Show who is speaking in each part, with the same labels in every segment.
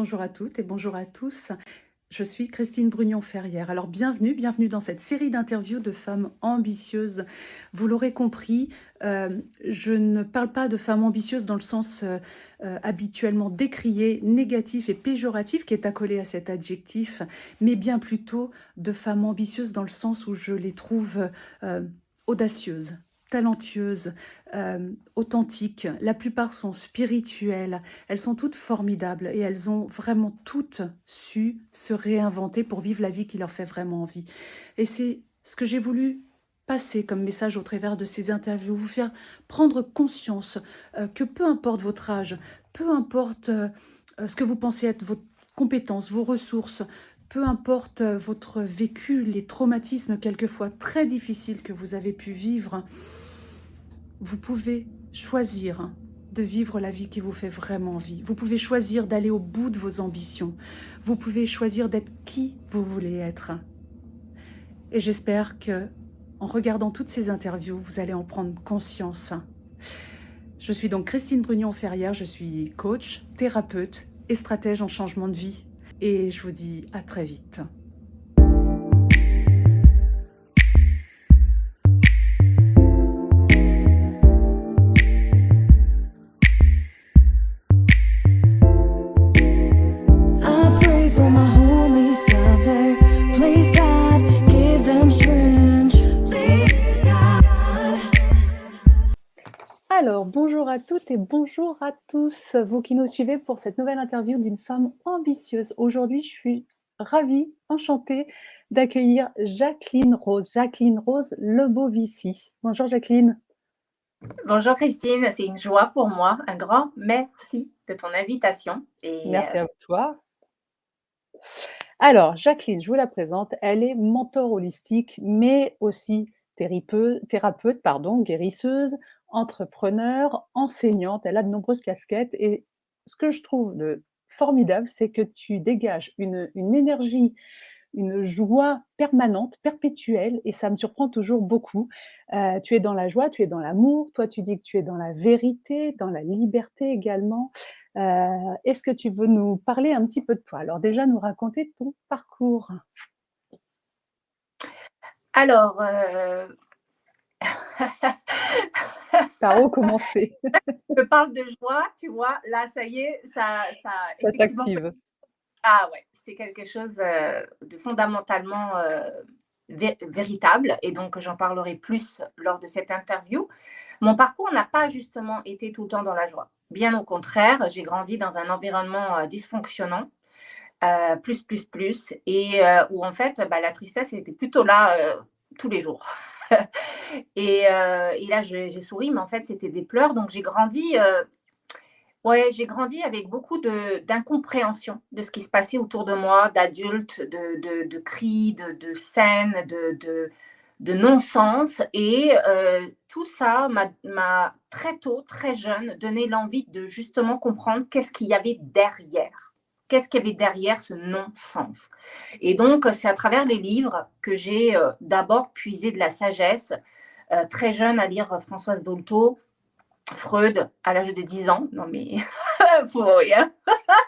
Speaker 1: Bonjour à toutes et bonjour à tous. Je suis Christine Brugnon-Ferrière. Alors bienvenue dans cette série d'interviews de femmes ambitieuses. Vous l'aurez compris, je ne parle pas de femmes ambitieuses dans le sens habituellement décrié, négatif et péjoratif qui est accolé à cet adjectif, mais bien plutôt de femmes ambitieuses dans le sens où je les trouve audacieuses, talentueuses, authentiques. La plupart sont spirituelles. Elles sont toutes formidables et elles ont vraiment toutes su se réinventer pour vivre la vie qui leur fait vraiment envie. Et c'est ce que j'ai voulu passer comme message au travers de ces interviews, vous faire prendre conscience que peu importe votre âge, peu importe ce que vous pensez être votre compétence, vos ressources, peu importe votre vécu, les traumatismes quelquefois très difficiles que vous avez pu vivre, vous pouvez choisir de vivre la vie qui vous fait vraiment envie. Vous pouvez choisir d'aller au bout de vos ambitions. Vous pouvez choisir d'être qui vous voulez être. Et j'espère que, en regardant toutes ces interviews, vous allez en prendre conscience. Je suis donc Christine Brugnon-Ferrière, je suis coach, thérapeute et stratège en changement de vie. Et je vous dis à très vite. Alors, bonjour à toutes et bonjour à tous, vous qui nous suivez pour cette nouvelle interview d'une femme ambitieuse. Aujourd'hui, je suis ravie, enchantée d'accueillir Jacqueline Rose Lebovici. Bonjour Jacqueline.
Speaker 2: Bonjour Christine, c'est une joie pour moi. Un grand merci de ton invitation.
Speaker 1: Merci à toi. Alors, Jacqueline, je vous la présente. Elle est mentor holistique, mais aussi thérapeute, guérisseuse, entrepreneur, enseignante. Elle a de nombreuses casquettes. Et ce que je trouve de formidable, c'est que tu dégages une énergie, une joie permanente, perpétuelle, et ça me surprend toujours beaucoup. Tu es dans la joie, tu es dans l'amour. Toi, tu dis que tu es dans la vérité, dans la liberté également. Est-ce que tu veux nous parler un petit peu de toi? Alors déjà, nous raconter ton parcours.
Speaker 2: Alors,
Speaker 1: Par où commencer?
Speaker 2: je parle de joie, tu vois, là, ça y est, ça
Speaker 1: Ça
Speaker 2: effectivement.
Speaker 1: t'active.
Speaker 2: Ah ouais, c'est quelque chose de fondamentalement véritable, et donc j'en parlerai plus lors de cette interview. Mon parcours n'a pas justement été tout le temps dans la joie. Bien au contraire, j'ai grandi dans un environnement dysfonctionnant. Et où en fait, bah, la tristesse était plutôt là, tous les jours. Et là, j'ai souri, mais en fait, c'était des pleurs. Donc j'ai grandi avec beaucoup d'incompréhension de ce qui se passait autour de moi, d'adultes, de cris, de scènes, de non-sens. Et tout ça m'a très tôt, très jeune, donné l'envie de justement comprendre qu'est-ce qu'il y avait derrière. Qu'est-ce qu'il y avait derrière ce non-sens? Et donc, c'est à travers les livres que j'ai d'abord puisé de la sagesse. Très jeune, à lire Françoise Dolto, Freud, à l'âge de 10 ans. Non mais, faut rien.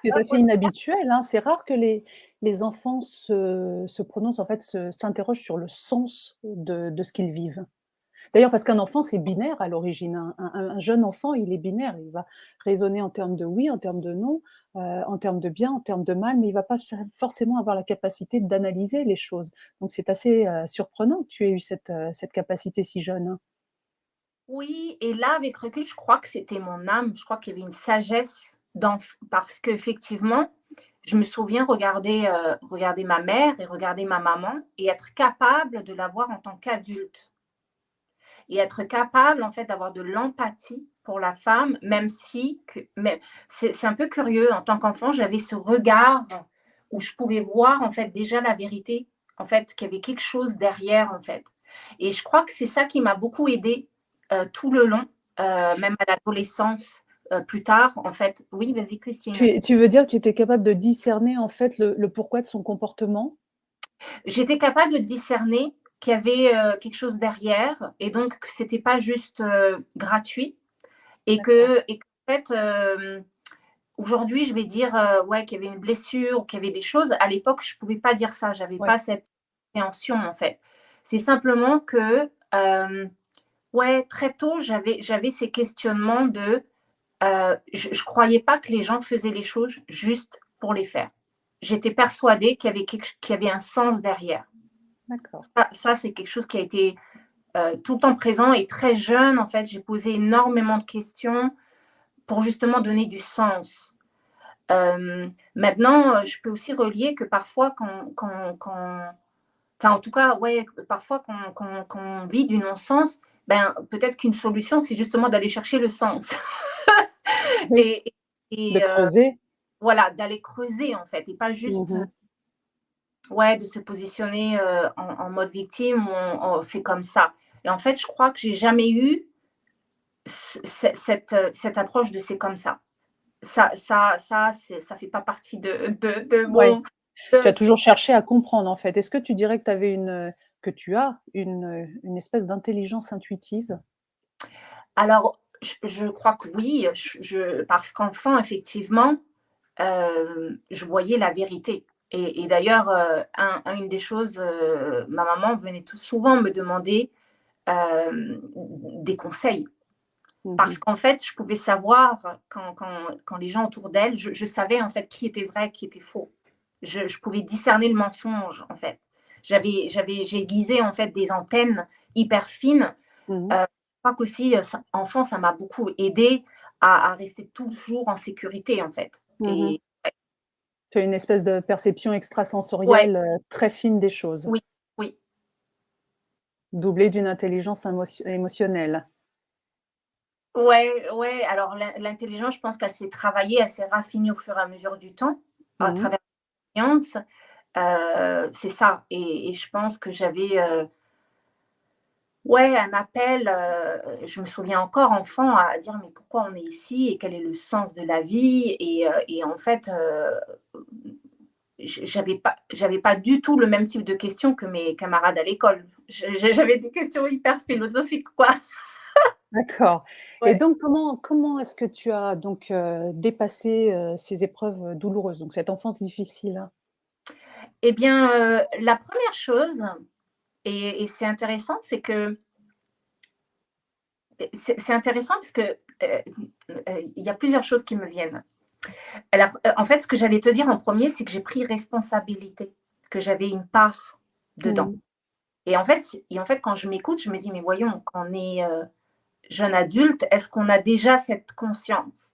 Speaker 1: C'est assez inhabituel, hein. C'est rare que les enfants se prononcent, en fait, s'interrogent sur le sens de ce qu'ils vivent. D'ailleurs, parce qu'un enfant, c'est binaire à l'origine. Un jeune enfant, il est binaire. Il va raisonner en termes de oui, en termes de non, en termes de bien, en termes de mal, mais il ne va pas forcément avoir la capacité d'analyser les choses. Donc, c'est assez surprenant que tu aies eu cette capacité si jeune, hein.
Speaker 2: Oui, et là, avec recul, je crois que c'était mon âme. Je crois qu'il y avait une sagesse parce qu'effectivement, je me souviens regarder ma mère et regarder ma maman et être capable de la voir en tant qu'adulte et être capable, en fait, d'avoir de l'empathie pour la femme, même si mais c'est un peu curieux. En tant qu'enfant, j'avais ce regard où je pouvais voir, en fait, déjà la vérité, en fait, qu'il y avait quelque chose derrière, en fait. Et je crois que c'est ça qui m'a beaucoup aidée, tout le long, même à l'adolescence, plus tard, en fait. Oui, vas-y Christine.
Speaker 1: Tu veux dire que tu étais capable de discerner, en fait, le pourquoi de son comportement?
Speaker 2: J'étais capable de discerner qu'il y avait, quelque chose derrière, et donc que c'était pas juste, gratuit. Et
Speaker 1: D'accord.
Speaker 2: qu'en fait, aujourd'hui, je vais dire ouais, qu'il y avait une blessure ou qu'il y avait des choses. À l'époque, je ne pouvais pas dire ça. Je n'avais
Speaker 1: Ouais.
Speaker 2: pas cette appréhension, en fait. C'est simplement que, ouais, très tôt, j'avais ces questionnements de je ne croyais pas que les gens faisaient les choses juste pour les faire. J'étais persuadée qu'il y avait un sens derrière.
Speaker 1: D'accord.
Speaker 2: Ça c'est quelque chose qui a été tout le temps présent et très jeune, en fait, j'ai posé énormément de questions pour justement donner du sens. Maintenant, je peux aussi relier que parfois, enfin, en tout cas, ouais, parfois, quand on vit du non-sens, ben, peut-être qu'une solution, c'est justement d'aller chercher le sens.
Speaker 1: Oui,
Speaker 2: et,
Speaker 1: de
Speaker 2: et
Speaker 1: creuser.
Speaker 2: voilà, d'aller creuser, en fait, et pas juste
Speaker 1: Mmh.
Speaker 2: ouais, de se positionner en mode victime ou c'est comme ça. Et en fait, je crois que j'ai jamais eu cette approche de c'est comme ça. Ça fait pas partie de
Speaker 1: Ouais.
Speaker 2: mon.
Speaker 1: Tu as
Speaker 2: de-
Speaker 1: toujours cherché à comprendre, en fait. Est-ce que tu dirais que tu avais que tu as une espèce d'intelligence intuitive?
Speaker 2: Alors, je crois que oui, parce qu'enfant, effectivement, je voyais la vérité. Et d'ailleurs, une des choses, ma maman venait tout souvent me demander des conseils.
Speaker 1: Mmh.
Speaker 2: Parce qu'en fait, je pouvais savoir quand les gens autour d'elle, je savais en fait qui était vrai, qui était faux. Je pouvais discerner le mensonge en fait. J'ai aiguisé en fait des antennes hyper fines.
Speaker 1: Mmh.
Speaker 2: Je crois qu'aussi, enfant, ça m'a beaucoup aidé à rester toujours en sécurité en fait.
Speaker 1: Mmh.
Speaker 2: Et
Speaker 1: Tu as une espèce de perception
Speaker 2: ouais,
Speaker 1: extrasensorielle, très fine des choses,
Speaker 2: oui, oui.
Speaker 1: doublée d'une intelligence émotionnelle.
Speaker 2: Ouais, ouais, alors l'intelligence, je pense qu'elle s'est travaillée, elle s'est raffinée au fur et à mesure du temps, à
Speaker 1: Mmh.
Speaker 2: travers l'expérience. C'est ça et je pense que j'avais, ouais, un appel, je me souviens encore enfant à dire: «Mais pourquoi on est ici et quel est le sens de la vie?» Et en fait, j'avais pas du tout le même type de questions que mes camarades à l'école. J'avais des questions hyper philosophiques, quoi.
Speaker 1: D'accord, et
Speaker 2: Ouais.
Speaker 1: donc comment est-ce que tu as donc, dépassé, ces épreuves, douloureuses, donc cette enfance difficile?
Speaker 2: Eh bien, la première chose et c'est intéressant, c'est que c'est intéressant parce que, il y a plusieurs choses qui me viennent. En fait, ce que j'allais te dire en premier, c'est que j'ai pris responsabilité, que j'avais une part dedans.
Speaker 1: Mmh.
Speaker 2: Et en fait, quand je m'écoute, je me dis: «Mais voyons, quand on est, jeune adulte, est-ce qu'on a déjà cette conscience?»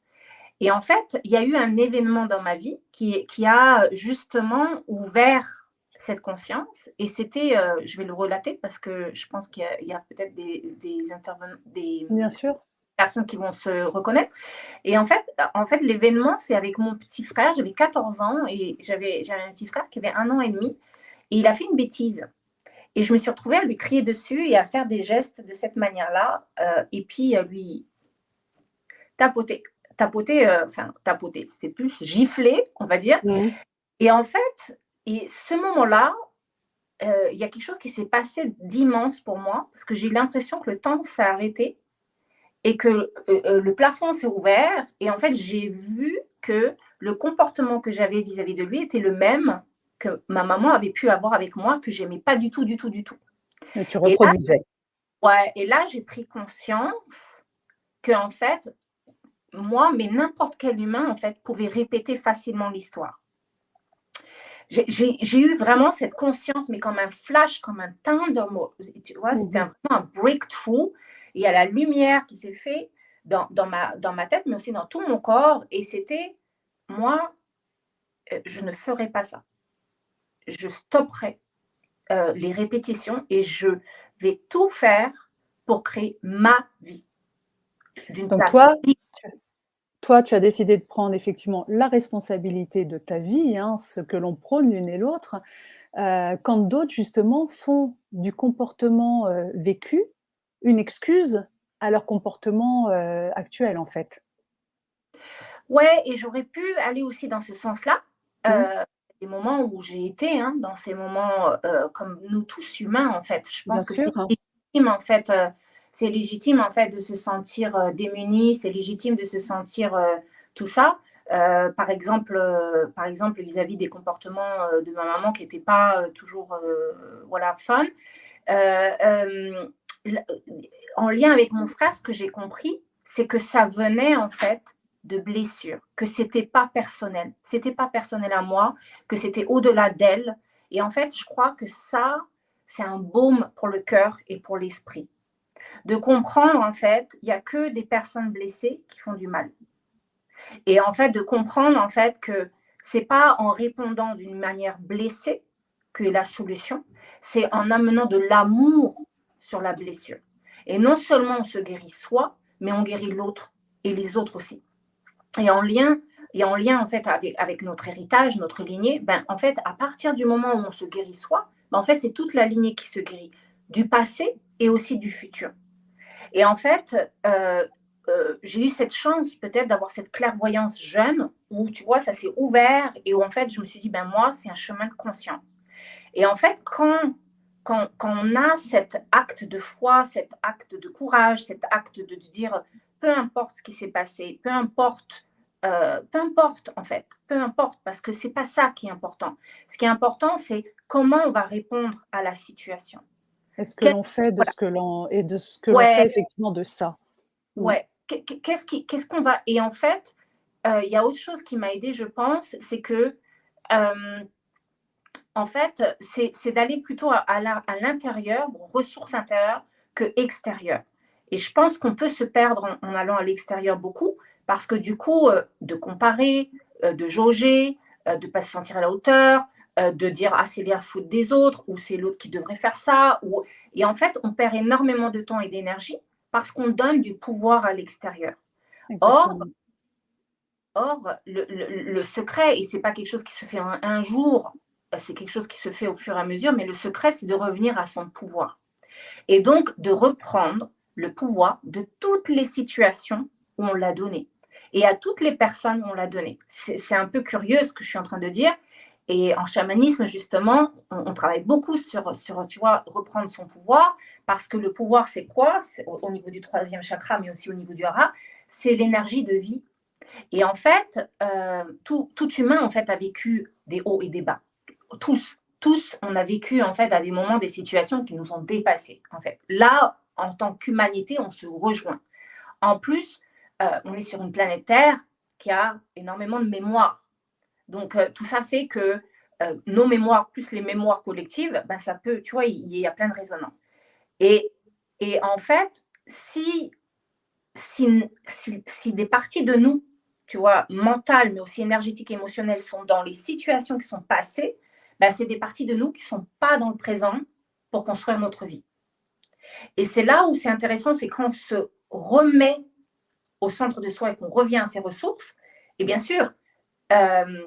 Speaker 2: Et en fait, il y a eu un événement dans ma vie qui a justement ouvert cette conscience et c'était, je vais le relater parce que je pense qu'il y a peut-être des intervenants, des
Speaker 1: Bien sûr.
Speaker 2: personnes qui vont se reconnaître. Et en fait, l'événement, c'est avec mon petit frère. J'avais 14 ans et j'avais un petit frère qui avait 1 an et demi et il a fait une bêtise. Et je me suis retrouvée à lui crier dessus et à faire des gestes de cette manière-là, et puis lui tapoter. Tapoter, enfin tapoter, c'était plus gifler, on va dire.
Speaker 1: Mmh.
Speaker 2: Et en fait, ce moment-là, il y a quelque chose qui s'est passé d'immense pour moi parce que j'ai eu l'impression que le temps s'est arrêté et que le plafond s'est ouvert et en fait, j'ai vu que le comportement que j'avais vis-à-vis de lui était le même que ma maman avait pu avoir avec moi, que j'aimais pas du tout, du tout, du tout.
Speaker 1: Et tu
Speaker 2: Et là,
Speaker 1: reproduisais.
Speaker 2: ouais, et là, j'ai pris conscience que en fait, moi, mais n'importe quel humain, en fait, pouvait répéter facilement l'histoire. J'ai eu vraiment cette conscience, mais comme un flash, comme un thunder, tu vois, c'était
Speaker 1: Mmh.
Speaker 2: vraiment un breakthrough. Et il y a la lumière qui s'est faite dans ma tête, mais aussi dans tout mon corps. Et c'était, moi, je ne ferai pas ça. Je stopperai les répétitions et je vais tout faire pour créer ma vie d'une
Speaker 1: Donc
Speaker 2: place libre.
Speaker 1: toi, tu as décidé de prendre effectivement la responsabilité de ta vie, hein, ce que l'on prône l'une et l'autre, quand d'autres justement font du comportement, vécu, une excuse à leur comportement, actuel, en fait.
Speaker 2: Ouais, et j'aurais pu aller aussi dans ce sens-là.
Speaker 1: Mmh.
Speaker 2: Des moments où j'ai été, hein, dans ces moments, comme nous tous humains, en fait. Je
Speaker 1: Bien
Speaker 2: pense que
Speaker 1: sûr,
Speaker 2: c'est
Speaker 1: hein.
Speaker 2: légitime, en fait, de se sentir, démuni, c'est légitime de se sentir, tout ça. Par exemple, vis-à-vis des comportements de ma maman qui n'étaient pas toujours voilà, fun. Euh, l- En lien avec mon frère, ce que j'ai compris, c'est que ça venait en fait de blessures, que c'était pas personnel à moi, que c'était au-delà d'elle. Et en fait, je crois que ça, c'est un baume pour le cœur et pour l'esprit. De comprendre en fait, il n'y a que des personnes blessées qui font du mal. Et en fait, de comprendre en fait que c'est pas en répondant d'une manière blessée que la solution, c'est en amenant de l'amour sur la blessure. Et non seulement on se guérit soi, mais on guérit l'autre et les autres aussi. Et en lien, en fait avec notre héritage, notre lignée, ben, en fait, à partir du moment où on se guérit soi, ben, en fait, c'est toute la lignée qui se guérit, du passé et aussi du futur. Et en fait, j'ai eu cette chance peut-être d'avoir cette clairvoyance jeune où, tu vois, ça s'est ouvert et où en fait, je me suis dit, ben moi, c'est un chemin de conscience. Et en fait, quand on a cet acte de foi, cet acte de courage, cet acte de dire, peu importe ce qui s'est passé, peu importe en fait, peu importe, parce que c'est pas ça qui est important. Ce qui est important, c'est comment on va répondre à la situation.
Speaker 1: Et ce que
Speaker 2: Quel-
Speaker 1: l'on fait de
Speaker 2: voilà.
Speaker 1: ce que l'on et de ce que l'on
Speaker 2: Ouais,
Speaker 1: fait effectivement de ça. Mmh.
Speaker 2: ouais. Qu'est-ce qu'on va. Et en fait, il y a autre chose qui m'a aidée, je pense, c'est que, en fait, c'est d'aller plutôt à l'intérieur, aux ressources intérieures, que extérieures. Et je pense qu'on peut se perdre en allant à l'extérieur beaucoup, parce que du coup, de comparer, de jauger, de ne pas se sentir à la hauteur, de dire ah c'est la faute des autres ou c'est l'autre qui devrait faire ça. Et en fait, on perd énormément de temps et d'énergie parce qu'on donne du pouvoir à l'extérieur. Or,
Speaker 1: Exactement.
Speaker 2: le secret, et c'est pas quelque chose qui se fait en un jour, c'est quelque chose qui se fait au fur et à mesure, mais le secret, c'est de revenir à son pouvoir. Et donc, de reprendre le pouvoir de toutes les situations où on l'a donné. Et à toutes les personnes où on l'a donné. C'est un peu curieux ce que je suis en train de dire. Et en chamanisme, justement, on travaille beaucoup sur, tu vois, reprendre son pouvoir, parce que le pouvoir, c'est quoi? C'est au niveau du troisième chakra, mais aussi au niveau du hara, c'est l'énergie de vie. Et en fait, tout humain en fait a vécu des hauts et des bas. Tous, on a vécu en fait à des moments des situations qui nous ont dépassés. En fait, là, en tant qu'humanité, on se rejoint. En plus, on est sur une planète Terre qui a énormément de mémoire. Donc tout ça fait que nos mémoires plus les mémoires collectives, ben, ça peut, tu vois, il y a plein de résonances. Et, et en fait, si des parties de nous, tu vois, mentales, mais aussi énergétiques et émotionnelles, sont dans les situations qui sont passées, ben, c'est des parties de nous qui ne sont pas dans le présent pour construire notre vie. Et c'est là où c'est intéressant, c'est quand on se remet au centre de soi et qu'on revient à ses ressources. Et bien sûr, euh,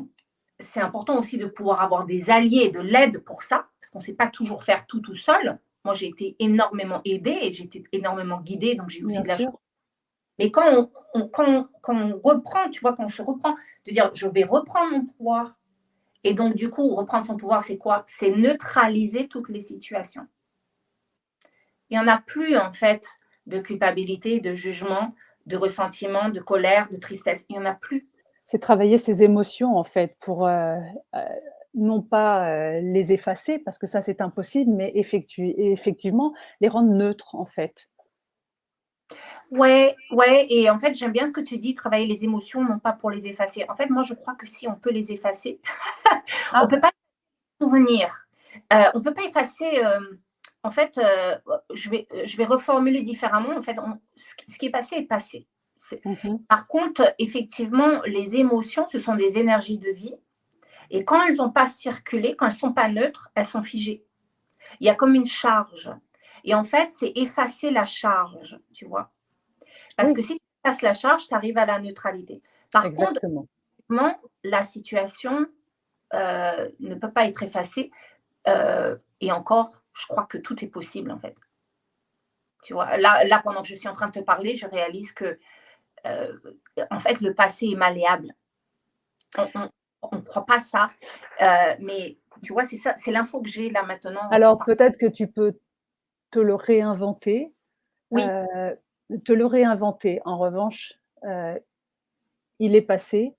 Speaker 2: c'est important aussi de pouvoir avoir des alliés et de l'aide pour ça, parce qu'on ne sait pas toujours faire tout seul. Moi, j'ai été énormément aidée et j'ai été énormément guidée, donc j'ai aussi
Speaker 1: Bien
Speaker 2: de la chance.
Speaker 1: sûr.
Speaker 2: Mais quand on reprend, tu vois, quand on se reprend, de dire je vais reprendre mon pouvoir. Et donc, du coup, reprendre son pouvoir, c'est quoi? C'est neutraliser toutes les situations. Il n'y en a plus, en fait, de culpabilité, de jugement, de ressentiment, de colère, de tristesse. Il n'y en a plus.
Speaker 1: C'est travailler ses émotions en fait pour, heu, non pas, les effacer parce que ça c'est impossible, mais effectivement les rendre neutres en fait.
Speaker 2: Ouais, ouais. Et en fait, j'aime bien ce que tu dis, travailler les émotions, non pas pour les effacer. En fait, moi, je crois que si on peut les effacer, on ne
Speaker 1: Ah,
Speaker 2: peut pas les souvenir. On ne peut pas effacer. En fait, je vais reformuler différemment. En fait, ce qui est passé est passé.
Speaker 1: mmh.
Speaker 2: Par contre, effectivement, les émotions, ce sont des énergies de vie. Et quand elles n'ont pas circulé, quand elles ne sont pas neutres, elles sont figées. Il y a comme une charge. Et en fait, c'est effacer la charge, tu vois. Parce que
Speaker 1: Oui,
Speaker 2: si tu effaces la charge, tu arrives à la neutralité. Par contre,
Speaker 1: exactement.
Speaker 2: la situation ne peut pas être effacée. Et encore, je crois que tout est possible, en fait. Tu vois, là, pendant que je suis en train de te parler, je réalise que, euh, en fait, le passé est malléable. On ne croit pas ça. Mais tu vois, c'est ça, c'est l'info que j'ai là maintenant en te
Speaker 1: Alors
Speaker 2: parlant.
Speaker 1: peut-être que tu peux te le réinventer,
Speaker 2: Oui,
Speaker 1: heu, te le réinventer. En revanche, il est passé,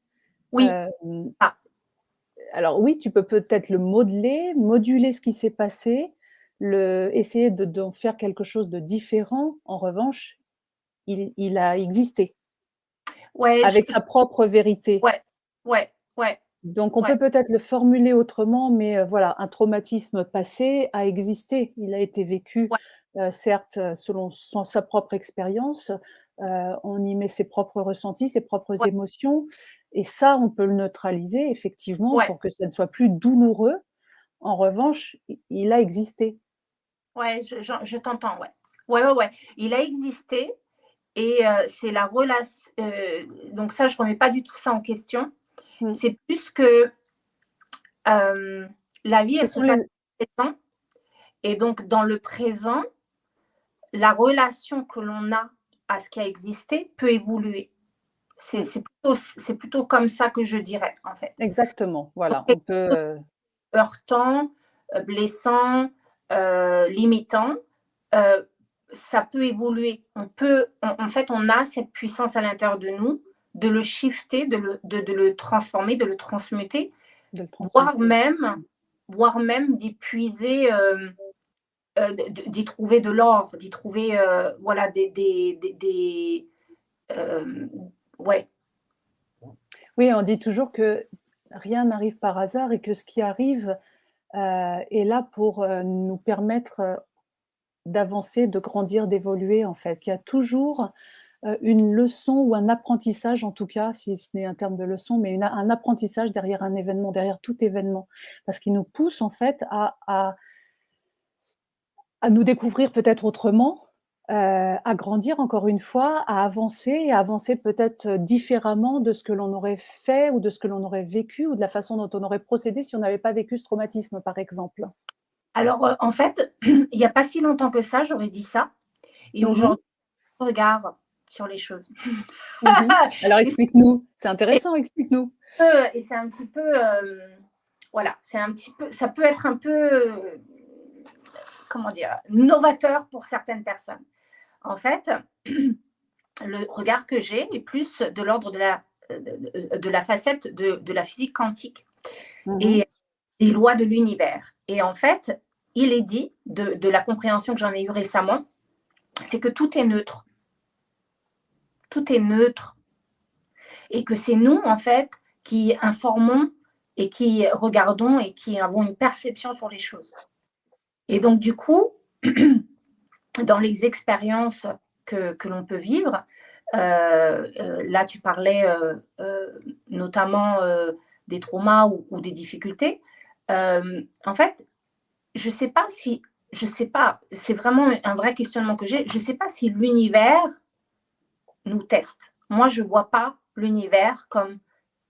Speaker 2: Oui.
Speaker 3: Hem,
Speaker 2: Ah,
Speaker 3: alors oui, tu peux peut-être le modeler, moduler ce qui s'est passé, essayer d'en faire quelque chose de différent. En revanche, il a existé,
Speaker 2: ouais,
Speaker 3: avec sa propre vérité.
Speaker 2: ouais, ouais, ouais,
Speaker 3: Donc on
Speaker 2: ouais,
Speaker 3: peut peut-être le formuler autrement, mais voilà, un traumatisme passé a existé. Il a été vécu,
Speaker 2: ouais,
Speaker 3: certes, selon sa propre expérience, on y met ses propres ressentis, ses propres
Speaker 2: ouais,
Speaker 3: émotions et ça, on peut le neutraliser effectivement
Speaker 2: ouais,
Speaker 3: pour que ça ne soit plus douloureux. En revanche, il a existé.
Speaker 2: ouais, je t'entends, ouais. Ouais, ouais, ouais. Il a existé et c'est la relation. Donc ça, je remets pas du tout ça en question.
Speaker 3: Mmh.
Speaker 2: C'est plus que la vie,
Speaker 3: Ce
Speaker 2: elle se
Speaker 3: sont
Speaker 2: passe
Speaker 3: les
Speaker 2: au présent et donc dans le présent, la relation que l'on a à ce qui a existé peut évoluer.
Speaker 3: mmh,
Speaker 2: C'est plutôt comme ça que je dirais, en fait.
Speaker 3: exactement,
Speaker 2: Donc
Speaker 3: voilà, on
Speaker 2: quelque
Speaker 3: peut,
Speaker 2: chose de heurtant, blessant, limitant, heu, ça peut évoluer. En fait, on a cette puissance à l'intérieur de nous de le shifter, de le transformer, de le transmuter,
Speaker 3: de le
Speaker 2: voire
Speaker 3: transmuter.
Speaker 2: même voire même d'y puiser, d'y trouver de l'or, d'y trouver, voilà, hem, ouais,
Speaker 3: Oui, on dit toujours que rien n'arrive par hasard et que ce qui arrive, est là pour, nous permettre, d'avancer, de grandir, d'évoluer en fait. Il y a toujours, une leçon ou un apprentissage en tout cas, si ce n'est un terme de leçon, mais un apprentissage derrière un événement, derrière tout événement. Parce qu'il nous pousse en fait à nous découvrir peut-être autrement, à grandir encore une fois, à avancer et à avancer peut-être, différemment de ce que l'on aurait fait ou de ce que l'on aurait vécu ou de la façon dont on aurait procédé si on n'avait pas vécu ce traumatisme, par exemple.
Speaker 2: alors, en fait, il y a pas si longtemps que ça, j'aurais dit ça et
Speaker 3: Mmh mh.
Speaker 2: aujourd'hui, je regarde sur les choses.
Speaker 3: Mmh. Alors
Speaker 2: Et
Speaker 3: explique-nous, c'est
Speaker 2: et
Speaker 3: intéressant, explique-nous.
Speaker 2: c'est un petit peu, voilà, c'est un petit peu ça peut être un peu, comment dire? Novateur pour certaines personnes. En fait, le regard que j'ai est plus de l'ordre de la facette de la physique quantique
Speaker 3: Mmh mh.
Speaker 2: et des lois de l'univers et en fait, il est dit de la compréhension que j'en ai eue récemment, c'est que tout est neutre. Tout est neutre et que c'est nous, en fait, qui informons et qui regardons et qui avons une perception sur les choses. Et donc, du coup, dans les expériences que l'on peut vivre, là, tu parlais notamment des traumas ou des difficultés. En fait, je sais pas si, je sais pas, c'est vraiment un vrai questionnement que j'ai. Je sais pas si l'univers nous teste. Moi, je vois pas l'univers comme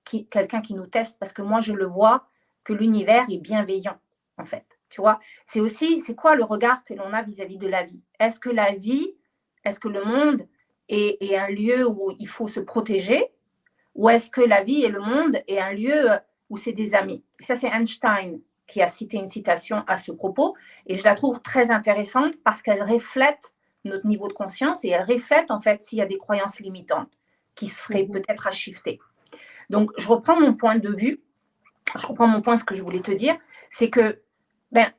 Speaker 2: quelqu'un qui nous teste parce que moi, je le vois que l'univers est bienveillant, en fait. Tu vois, c'est aussi, c'est quoi le regard que l'on a vis-à-vis de la vie? Est-ce que la vie, est-ce que le monde est un lieu où il faut se protéger ou est-ce que la vie et le monde est un lieu où c'est des amis? Ça, c'est Einstein qui a cité une citation à ce propos et je la trouve très intéressante parce qu'elle reflète notre niveau de conscience et elle reflète en fait s'il y a des croyances limitantes qui seraient
Speaker 3: Mmh.
Speaker 2: peut-être à shifter. Donc, je reprends mon point de vue, je reprends mon point, ce que je voulais te dire, c'est que, ben,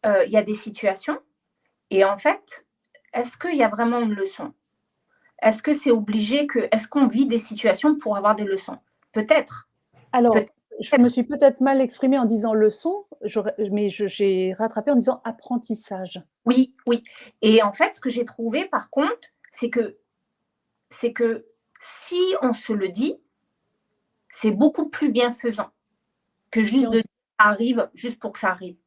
Speaker 2: il y a des situations, et en fait, est-ce qu'il y a vraiment une leçon? Est-ce que c'est obligé que, est-ce qu'on vit des situations pour avoir des leçons? Peut-être,
Speaker 3: Alors, je me
Speaker 2: peut-être,
Speaker 3: suis peut-être mal exprimée en disant leçon, mais j'ai rattrapé en disant apprentissage.
Speaker 2: oui, oui. Et en fait, ce que j'ai trouvé, par contre, c'est que si on se le dit, c'est beaucoup plus bienfaisant que
Speaker 3: Si
Speaker 2: juste
Speaker 3: on
Speaker 2: de
Speaker 3: s
Speaker 2: dire ça arrive juste pour que ça arrive.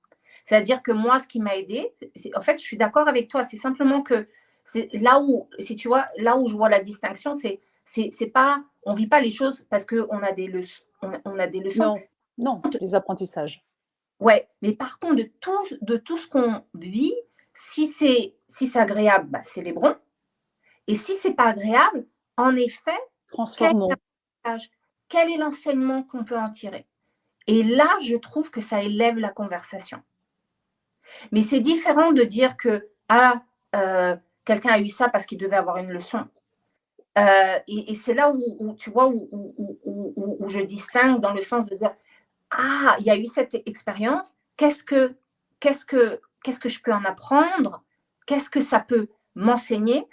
Speaker 2: C'est-à-dire que moi, ce qui m'a aidé, en fait, je suis d'accord avec toi. C'est simplement que c'est là où, si tu vois, là où je vois la distinction, c'est pas, on vit pas les choses parce qu'on a des leçons, on a des leçons.
Speaker 3: non, non, des apprentissages.
Speaker 2: Ouais, mais par contre, de tout ce qu'on vit, si c'est agréable, bah, célébrons. Et si c'est pas agréable, en effet, quel est
Speaker 3: Transformons.
Speaker 2: l'apprentissage? Quel est l'enseignement qu'on peut en tirer? Et là, je trouve que ça élève la conversation. Mais c'est différent de dire que ah, quelqu'un a eu ça parce qu'il devait avoir une leçon. Et c'est là où tu vois, où je distingue dans le sens de dire: «Ah, il y a eu cette expérience, qu'est-ce que je peux en apprendre? Qu'est-ce que ça peut m'enseigner?»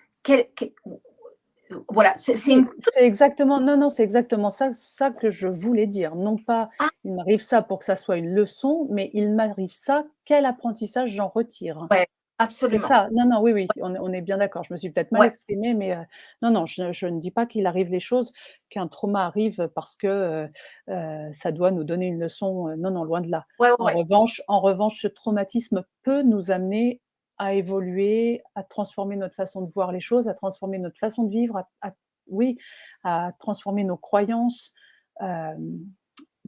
Speaker 2: Voilà, c'est une.
Speaker 3: Oui, c'est exactement non, non, c'est exactement ça que je voulais dire. Non pas,
Speaker 2: Ah
Speaker 3: il m'arrive ça pour que ça soit une leçon, mais il m'arrive ça, quel apprentissage j'en retire?
Speaker 2: ouais,
Speaker 3: C'est
Speaker 2: absolument.
Speaker 3: ça. Non, non, oui, oui, on est bien d'accord. Je me suis peut-être mal
Speaker 2: Ouais,
Speaker 3: exprimée, mais non, non, je ne dis pas qu'il arrive les choses, qu'un trauma arrive parce que, ça doit nous donner une leçon, non, non, loin de là.
Speaker 2: ouais, ouais,
Speaker 3: En
Speaker 2: ouais.
Speaker 3: revanche en revanche, ce traumatisme peut nous amener à évoluer, à transformer notre façon de voir les choses, à transformer notre façon de vivre, à oui, à transformer nos croyances, hem,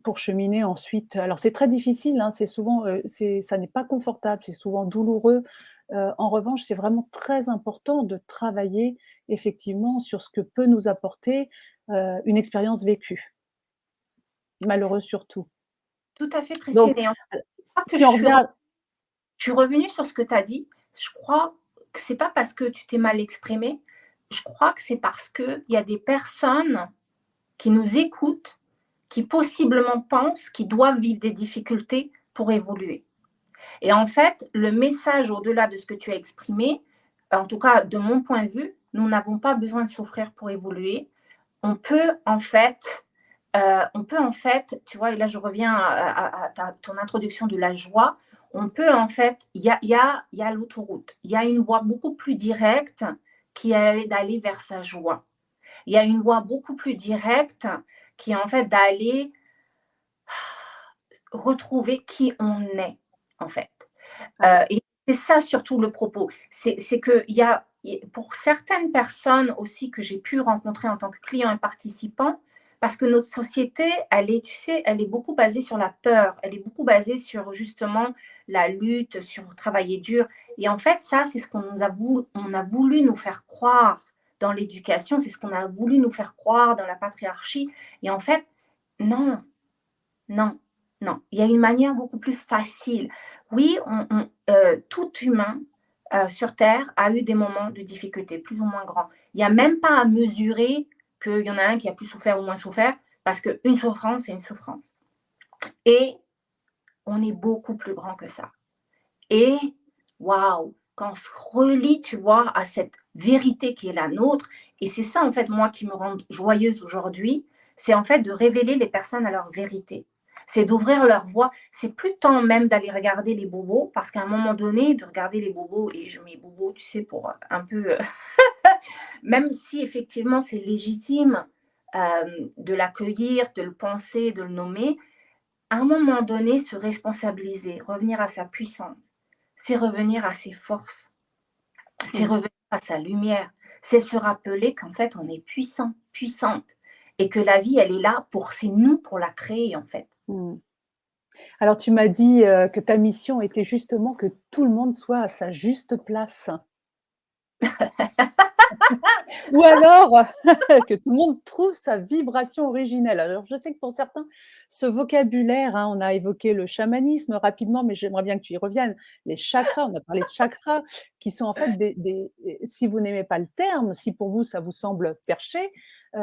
Speaker 3: pour cheminer ensuite. Alors c'est très difficile, hein, c'est souvent, ça n'est pas confortable, c'est souvent douloureux. En revanche, c'est vraiment très important de travailler effectivement sur ce que peut nous apporter, une expérience vécue, malheureuse surtout.
Speaker 2: Tout à fait, Christine.
Speaker 3: Donc,
Speaker 2: Et en
Speaker 3: heu,
Speaker 2: crois que
Speaker 3: si on revient à
Speaker 2: je suis revenue sur ce que tu as dit. Je crois que c'est pas parce que tu t'es mal exprimée, je crois que c'est parce qu'il y a des personnes qui nous écoutent, qui possiblement pensent qu'ils doivent vivre des difficultés pour évoluer. Et en fait, le message au-delà de ce que tu as exprimé, en tout cas de mon point de vue, nous n'avons pas besoin de souffrir pour évoluer. On peut en fait, tu vois, et là je reviens à ton introduction de la joie, on peut en fait, il y a l'autoroute, il y a une voie beaucoup plus directe qui est d'aller vers sa joie. Il y a une voie beaucoup plus directe qui est en fait d'aller retrouver qui on est, en fait.
Speaker 3: ouais,
Speaker 2: Et c'est ça surtout le propos. C'est qu'il y a, pour certaines personnes aussi que j'ai pu rencontrer en tant que client et participant, parce que notre société, elle est, tu sais, elle est beaucoup basée sur la peur, elle est beaucoup basée sur justement la lutte, sur travailler dur. Et en fait, ça, c'est ce qu'on on a voulu nous faire croire dans l'éducation, c'est ce qu'on a voulu nous faire croire dans la patriarchie. Et en fait, non, non, non. Il y a une manière beaucoup plus facile. Oui, tout humain sur Terre a eu des moments de difficulté, plus ou moins grands. Il n'y a même pas à mesurer qu'il y en a un qui a plus souffert ou moins souffert, parce qu'une souffrance, c'est une souffrance. Et on est beaucoup plus grand que ça. Et waouh, quand on se relie, tu vois, à cette vérité qui est la nôtre, et c'est ça en fait, moi, qui me rend joyeuse aujourd'hui, c'est en fait de révéler les personnes à leur vérité. C'est d'ouvrir leur voix. C'est plus temps même d'aller regarder les bobos, parce qu'à un moment donné, de regarder les bobos, et je mets bobos, tu sais, pour un peu, même si effectivement c'est légitime de l'accueillir, de le penser, de le nommer, à un moment donné, se responsabiliser, revenir à sa puissance, c'est revenir à ses forces, c'est
Speaker 3: mmh,
Speaker 2: revenir à sa lumière, c'est se rappeler qu'en fait on est puissant, puissante, et que la vie elle est là pour, c'est nous pour la créer en fait.
Speaker 3: mmh. Alors tu m'as dit, que ta mission était justement que tout le monde soit à sa juste place. Ou alors que tout le monde trouve sa vibration originelle. Alors je sais que pour certains, ce vocabulaire, hein, on a évoqué le chamanisme rapidement, mais j'aimerais bien que tu y reviennes. Les chakras, on a parlé de chakras qui sont en fait des si vous n'aimez pas le terme, si pour vous ça vous semble perché,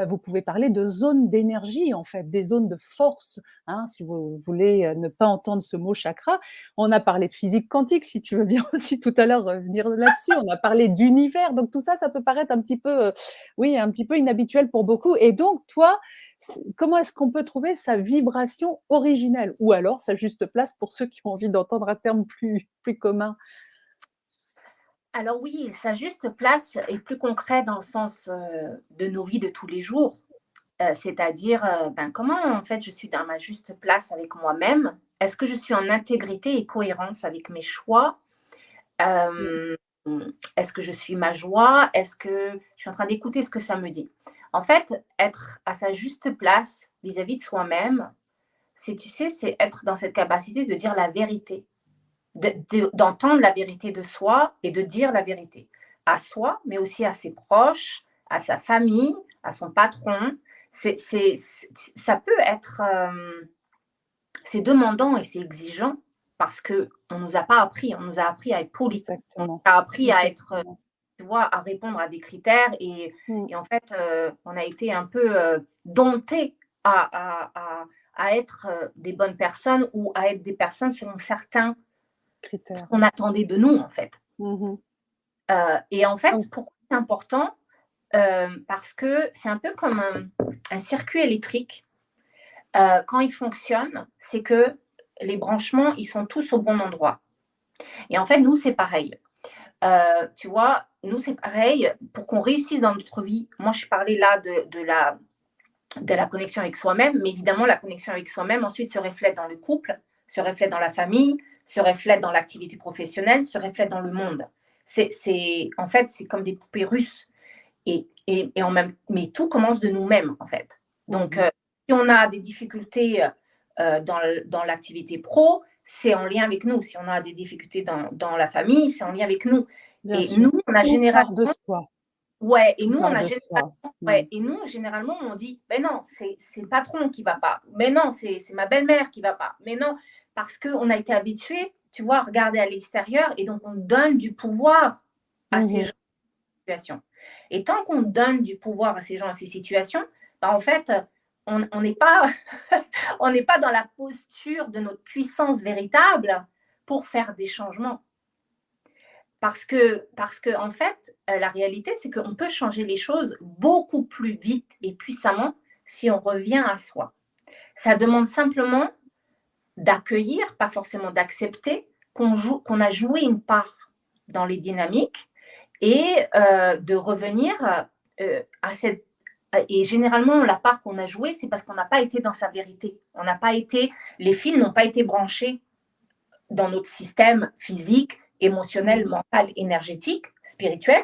Speaker 3: vous pouvez parler de zones d'énergie en fait, des zones de force, hein, si vous voulez, ne pas entendre ce mot chakra. On a parlé de physique quantique, si tu veux bien aussi tout à l'heure revenir là-dessus. On a parlé d'univers, donc tout ça, ça peut paraître un petit peu, oui, un petit peu inhabituel pour beaucoup. Et donc, toi, comment est-ce qu'on peut trouver sa vibration originelle ou alors sa juste place pour ceux qui ont envie d'entendre un terme plus commun?
Speaker 2: Alors oui, sa juste place est plus concret dans le sens de nos vies de tous les jours. C'est-à-dire, ben, comment en fait je suis dans ma juste place avec moi-même? Est-ce que je suis en intégrité et cohérence avec mes choix?
Speaker 3: Mmh,
Speaker 2: Hem, Est-ce que je suis ma joie? Est-ce que je suis en train d'écouter ce que ça me dit? En fait, être à sa juste place vis-à-vis de soi-même, c'est, tu sais, c'est être dans cette capacité de dire la vérité, d'entendre la vérité de soi et de dire la vérité à soi, mais aussi à ses proches, à sa famille, à son patron. Ça peut être, c'est demandant et c'est exigeant parce qu'on ne nous a pas appris, on nous a appris à être poli. On nous
Speaker 3: exactement,
Speaker 2: a appris à être,
Speaker 3: exactement.
Speaker 2: tu vois, à répondre à des critères.
Speaker 3: Mm.
Speaker 2: Et en fait, on a été un peu domptés à être des bonnes personnes ou à être des personnes selon certains
Speaker 3: Critères.
Speaker 2: qu'on attendait de nous, en fait.
Speaker 3: Mhm.
Speaker 2: Et en fait,
Speaker 3: Donc,
Speaker 2: pourquoi c'est important? Parce que c'est un peu comme un circuit électrique. Quand il fonctionne, c'est que les branchements, ils sont tous au bon endroit. Et en fait, nous, c'est pareil. Tu vois, nous, c'est pareil. Pour qu'on réussisse dans notre vie, moi, je parlais là de la connexion avec soi-même, mais évidemment, la connexion avec soi-même ensuite se reflète dans le couple, se reflète dans la famille, se reflète dans l'activité professionnelle, se reflète dans le monde. En fait, c'est comme des poupées russes. Mais tout commence de nous-mêmes, en fait. Donc, si on a des difficultés dans l'activité pro, c'est en lien avec nous. Si on a des difficultés dans la famille, c'est en lien avec nous.
Speaker 3: bien
Speaker 2: Et
Speaker 3: sûr,
Speaker 2: nous, on a
Speaker 3: tout part de
Speaker 2: généralement,
Speaker 3: soi.
Speaker 2: ouais, et
Speaker 3: Tout
Speaker 2: nous, on
Speaker 3: part
Speaker 2: a
Speaker 3: de
Speaker 2: généralement,
Speaker 3: soi.
Speaker 2: ouais, et nous, généralement, on dit, mais non, c'est le patron qui va pas. Mais non, c'est ma belle-mère qui va pas. Mais non, parce qu'on a été habitué, tu vois, à regarder à l'extérieur, et donc on donne du pouvoir à ces gens. Situation. Et tant qu'on donne du pouvoir à ces gens, à ces situations, bah en fait, on n'est pas, on n'est pas dans la posture de notre puissance véritable pour faire des changements. Parce que en fait, la réalité, c'est qu'on peut changer les choses beaucoup plus vite et puissamment si on revient à soi. Ça demande simplement d'accueillir, pas forcément d'accepter, qu'on a joué une part dans les dynamiques et de revenir à cette. Et généralement, la part qu'on a jouée, c'est parce qu'on n'a pas été dans sa vérité. On n'a pas été, les fils n'ont pas été branchés dans notre système physique, émotionnel, mental, énergétique, spirituel.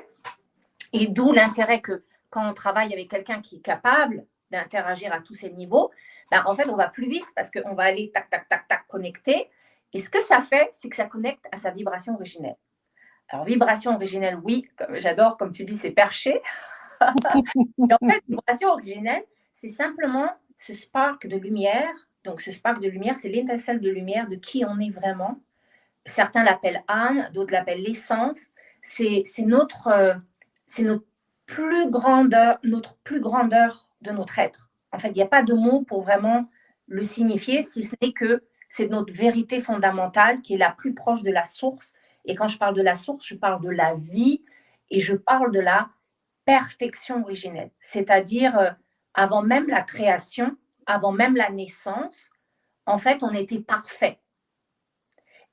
Speaker 2: Et d'où l'intérêt que quand on travaille avec quelqu'un qui est capable d'interagir à tous ces niveaux, ben, en fait, on va plus vite parce qu'on va aller tac, tac, tac, tac, connecter. Et ce que ça fait, c'est que ça connecte à sa vibration originelle. Alors, vibration originelle, oui, j'adore, comme tu dis, c'est perché. Et en fait, vibration originelle, c'est simplement ce spark de lumière. Donc, ce spark de lumière, c'est l'étincelle de lumière de qui on est vraiment. Certains l'appellent âme, d'autres l'appellent l'essence. C'est notre notre plus grandeur de notre être. En fait, il n'y a pas de mot pour vraiment le signifier, si ce n'est que c'est notre vérité fondamentale qui est la plus proche de la source. Et quand je parle de la source, je parle de la vie et je parle de la perfection originelle. C'est-à-dire, avant même la création, avant même la naissance, en fait, on était parfait.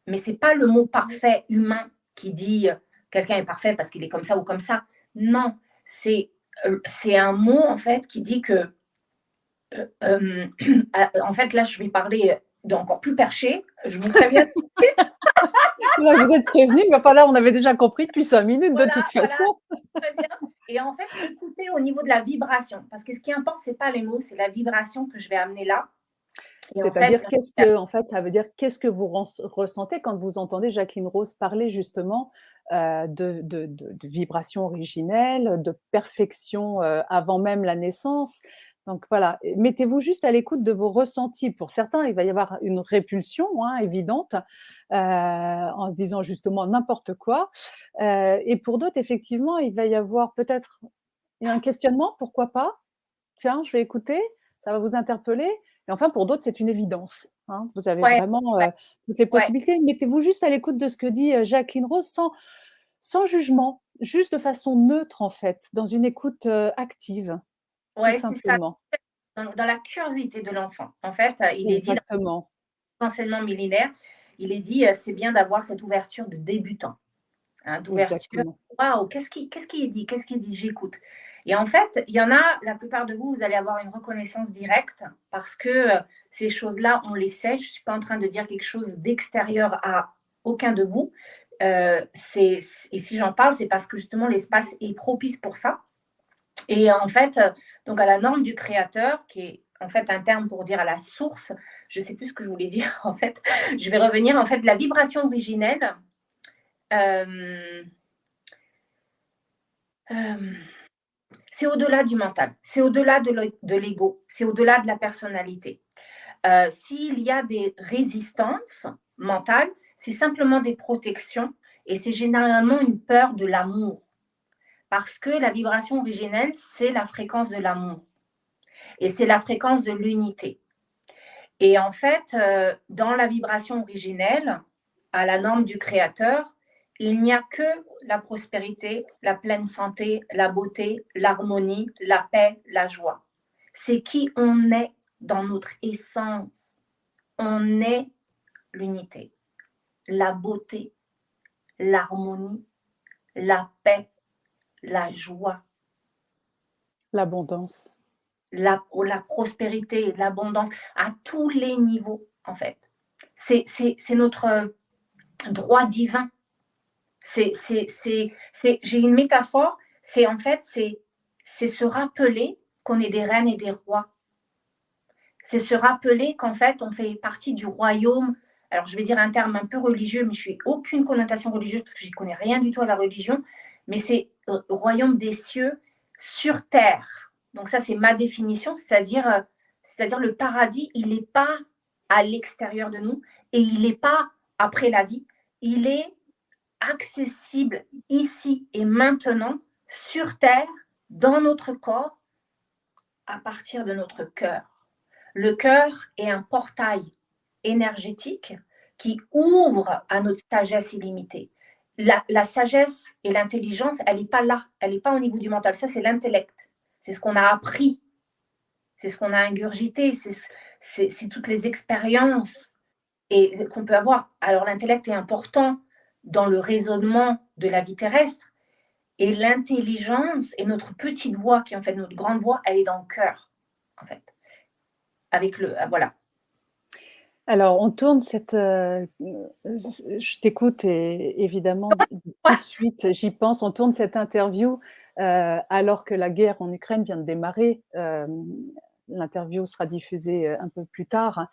Speaker 2: Mais ce n'est pas le mot parfait humain qui dit quelqu'un est parfait parce qu'il est comme ça ou comme ça. Non, c'est un mot en fait qui dit que, en fait, là, je vais parler d'encore plus perché. Je vous préviens tout de suite.
Speaker 3: Là, vous êtes prévenus, mais enfin là, on avait déjà compris depuis 5 minutes
Speaker 2: Voilà,
Speaker 3: de toute façon.
Speaker 2: très bien. Et en fait, écoutez au niveau de la vibration, parce que ce qui importe, ce n'est pas les mots, c'est la vibration que je vais amener là.
Speaker 3: C'est-à-dire, ça veut dire qu'est-ce que vous ressentez quand vous entendez Jacqueline Rose parler justement de vibration originelle, de perfection avant même la naissance. Donc voilà, mettez-vous juste à l'écoute de vos ressentis. Pour certains, il va y avoir une répulsion évidente en se disant justement n'importe quoi. Et pour d'autres, effectivement, il va y avoir peut-être un questionnement, pourquoi pas? Tiens, je vais écouter, ça va vous interpeller. Et enfin, pour d'autres, c'est une évidence. Vous avez vraiment toutes les possibilités. Mettez-vous juste à l'écoute de ce que dit Jacqueline Rose sans jugement, juste de façon neutre, en fait, dans une écoute active, tout
Speaker 2: c'est ça.
Speaker 3: simplement.
Speaker 2: Dans la curiosité de l'enfant. En fait, il est dit dans l'enseignement millénaire, il est dit c'est bien d'avoir cette ouverture de débutant. D'ouverture. Waouh, qu'est-ce qui est dit? Qu'est-ce qui est dit? J'écoute. Et en fait, il y en a, la plupart de vous, vous allez avoir une reconnaissance directe parce que ces choses-là, on les sait. Je ne suis pas en train de dire quelque chose d'extérieur à aucun de vous. Et si j'en parle, c'est parce que justement, l'espace est propice pour ça. Et en fait, donc à la norme du créateur, qui est en fait un terme pour dire à la source, je ne sais plus ce que je voulais dire en fait. Je vais revenir en fait la vibration originelle. C'est au-delà du mental, c'est au-delà de l'ego, c'est au-delà de la personnalité. S'il y a des résistances mentales, c'est simplement des protections et c'est généralement une peur de l'amour. Parce que la vibration originelle, c'est la fréquence de l'amour. Et c'est la fréquence de l'unité. Et en fait, dans la vibration originelle, à la norme du Créateur, il n'y a que la prospérité, la pleine santé, la beauté, l'harmonie, la paix, la joie. C'est qui on est dans notre essence. On est l'unité, la beauté, l'harmonie, la paix, la joie,
Speaker 3: L'abondance.
Speaker 2: la prospérité, l'abondance, à tous les niveaux, en fait. C'est notre droit divin. J'ai une métaphore, c'est en fait, c'est se rappeler qu'on est des reines et des rois. C'est se rappeler qu'en fait, on fait partie du royaume. Alors, je vais dire un terme un peu religieux, mais je n'ai aucune connotation religieuse parce que je n'y connais rien du tout à la religion. Mais c'est le royaume des cieux sur terre. Donc, ça, c'est ma définition, c'est-à-dire le paradis, il n'est pas à l'extérieur de nous et il n'est pas après la vie. Il est accessible ici et maintenant, sur terre, dans notre corps, à partir de notre cœur. Le cœur est un portail énergétique qui ouvre à notre sagesse illimitée. La sagesse et l'intelligence, elle n'est pas là, elle n'est pas au niveau du mental. Ça, c'est l'intellect. C'est ce qu'on a appris, c'est ce qu'on a ingurgité, c'est toutes les expériences et qu'on peut avoir. Alors, l'intellect est important dans le raisonnement de la vie terrestre, et l'intelligence et notre petite voix, qui est en fait notre grande voix, elle est dans le cœur, en fait. Avec le, voilà.
Speaker 3: Alors, on tourne cette. Je t'écoute et évidemment, tout de suite, j'y pense. On tourne cette interview alors que la guerre en Ukraine vient de démarrer. L'interview sera diffusée un peu plus tard.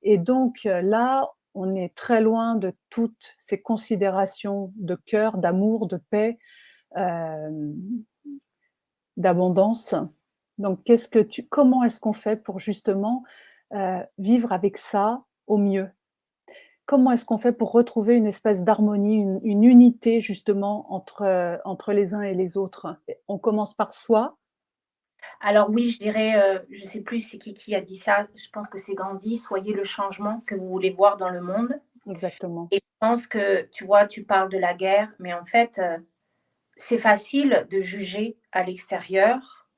Speaker 3: Et donc là, on est très loin de toutes ces considérations de cœur, d'amour, de paix, d'abondance. Donc, comment est-ce qu'on fait pour justement vivre avec ça au mieux? Comment est-ce qu'on fait pour retrouver une espèce d'harmonie, une unité justement entre les uns et les autres? On commence par soi.
Speaker 2: Alors oui, je dirais, je ne sais plus c'est qui a dit ça, je pense que c'est Gandhi, soyez le changement que vous voulez voir dans le monde.
Speaker 3: Exactement.
Speaker 2: Et je pense que, tu vois, tu parles de la guerre, mais en fait, c'est facile de juger à l'extérieur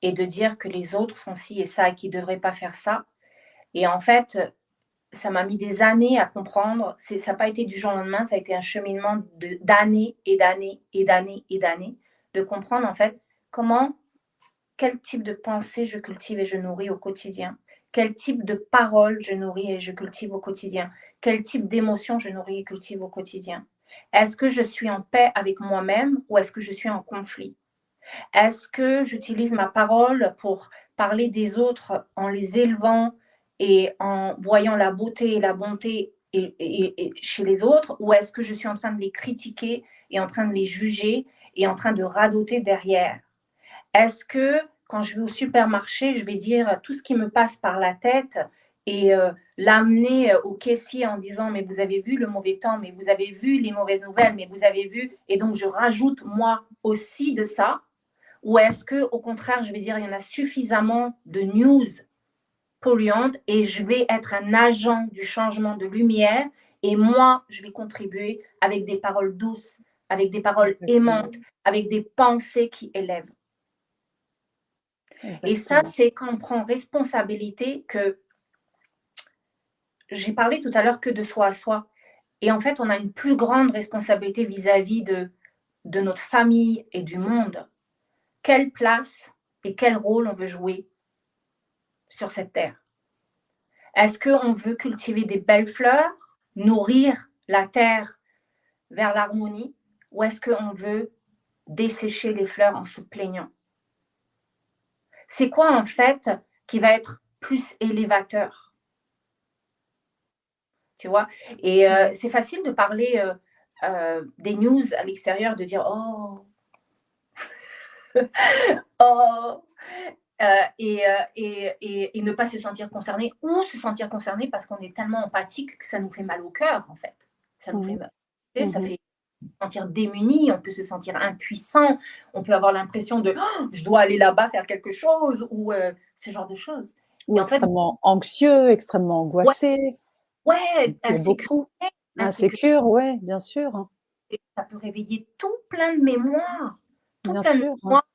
Speaker 2: et de dire que les autres font ci et ça et qu'ils ne devraient pas faire ça. Et en fait, ça m'a mis des années à comprendre. Ça n'a pas été du jour au lendemain, ça a été un cheminement d'années et d'années et d'années et d'années de comprendre en fait quel type de pensée je cultive et je nourris au quotidien, quel type de parole je nourris et je cultive au quotidien, quel type d'émotion je nourris et cultive au quotidien. Est-ce que je suis en paix avec moi-même ou est-ce que je suis en conflit? Est-ce que j'utilise ma parole pour parler des autres en les élevant et en voyant la beauté et la bonté et chez les autres, ou est-ce que je suis en train de les critiquer et en train de les juger et en train de radoter derrière? Est-ce que quand je vais au supermarché, je vais dire tout ce qui me passe par la tête et l'amener au caissier en disant mais vous avez vu le mauvais temps, mais vous avez vu les mauvaises nouvelles, mais vous avez vu, et donc je rajoute moi aussi de ça? Ou est-ce que au contraire, je vais dire il y en a suffisamment de news polluantes et je vais être un agent du changement de lumière et moi, je vais contribuer avec des paroles douces, avec des paroles
Speaker 3: Exactement.
Speaker 2: aimantes, avec des pensées qui élèvent.
Speaker 3: Exactement.
Speaker 2: Et ça, c'est quand on prend responsabilité que j'ai parlé tout à l'heure que de soi à soi. Et en fait, on a une plus grande responsabilité vis-à-vis de notre famille et du monde. Quelle place et quel rôle on veut jouer sur cette terre? Est-ce qu'on veut cultiver des belles fleurs, nourrir la terre vers l'harmonie, ou est-ce qu'on veut dessécher les fleurs en se plaignant? C'est quoi en fait qui va être plus élévateur? Tu vois? Et c'est facile de parler des news à l'extérieur, de dire oh, oh, et ne pas se sentir concerné ou se sentir concerné parce qu'on est tellement empathique que ça nous fait mal au cœur en fait. Ça nous fait mal. Ça fait sentir démuni, on peut se sentir impuissant, on peut avoir l'impression de oh, je dois aller là-bas faire quelque chose ou ce genre de choses.
Speaker 3: Ou
Speaker 2: Et en fait,
Speaker 3: extrêmement anxieux, extrêmement
Speaker 2: ouais,
Speaker 3: angoissé,
Speaker 2: ouais,
Speaker 3: pour
Speaker 2: insécurité,
Speaker 3: beaucoup.
Speaker 2: insécurité,
Speaker 3: Insécure, ouais, bien sûr, hein,
Speaker 2: ça peut réveiller tout plein de mémoires, tout
Speaker 3: bien
Speaker 2: plein de
Speaker 3: sûr, hein.
Speaker 2: mémoires.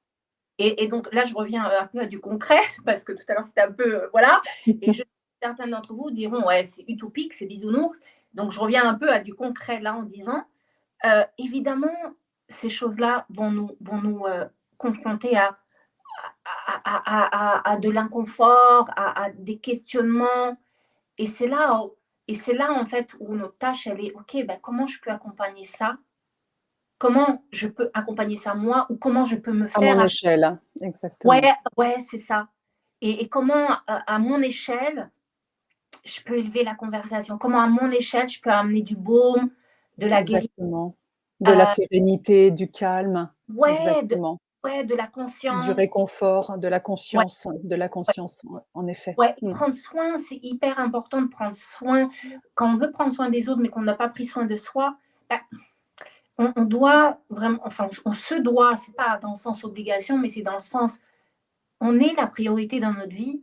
Speaker 2: Et donc là, je reviens un peu à du concret, parce que tout à l'heure, c'était un peu, voilà. Et certains d'entre vous diront, ouais, c'est utopique, c'est bisounours. Donc, je reviens un peu à du concret là en disant, évidemment, ces choses-là vont nous confronter à de l'inconfort, à des questionnements. Et c'est là, en fait, où notre tâche, elle est, OK, ben, comment je peux accompagner ça? Comment je peux accompagner ça moi? Ou comment je peux me
Speaker 3: À mon
Speaker 2: faire.
Speaker 3: échelle, hein,
Speaker 2: Ouais,
Speaker 3: exactement.
Speaker 2: ouais, c'est ça. Et comment, à mon échelle, je peux élever la conversation? Comment, à mon échelle, je peux amener du baume, de la guérison,
Speaker 3: Exactement. De la sérénité, du calme,
Speaker 2: ouais,
Speaker 3: exactement.
Speaker 2: de la
Speaker 3: Du
Speaker 2: conscience.
Speaker 3: réconfort,
Speaker 2: Ouais,
Speaker 3: de la
Speaker 2: ouais,
Speaker 3: conscience, ouais, en effet.
Speaker 2: ouais.
Speaker 3: Mmh.
Speaker 2: Prendre soin, c'est hyper important de prendre soin. Quand on veut prendre soin des autres, mais qu'on n'a pas pris soin de soi, bah, on doit vraiment, enfin, on se doit, c'est pas dans le sens obligation, mais c'est dans le sens, on est la priorité dans notre vie,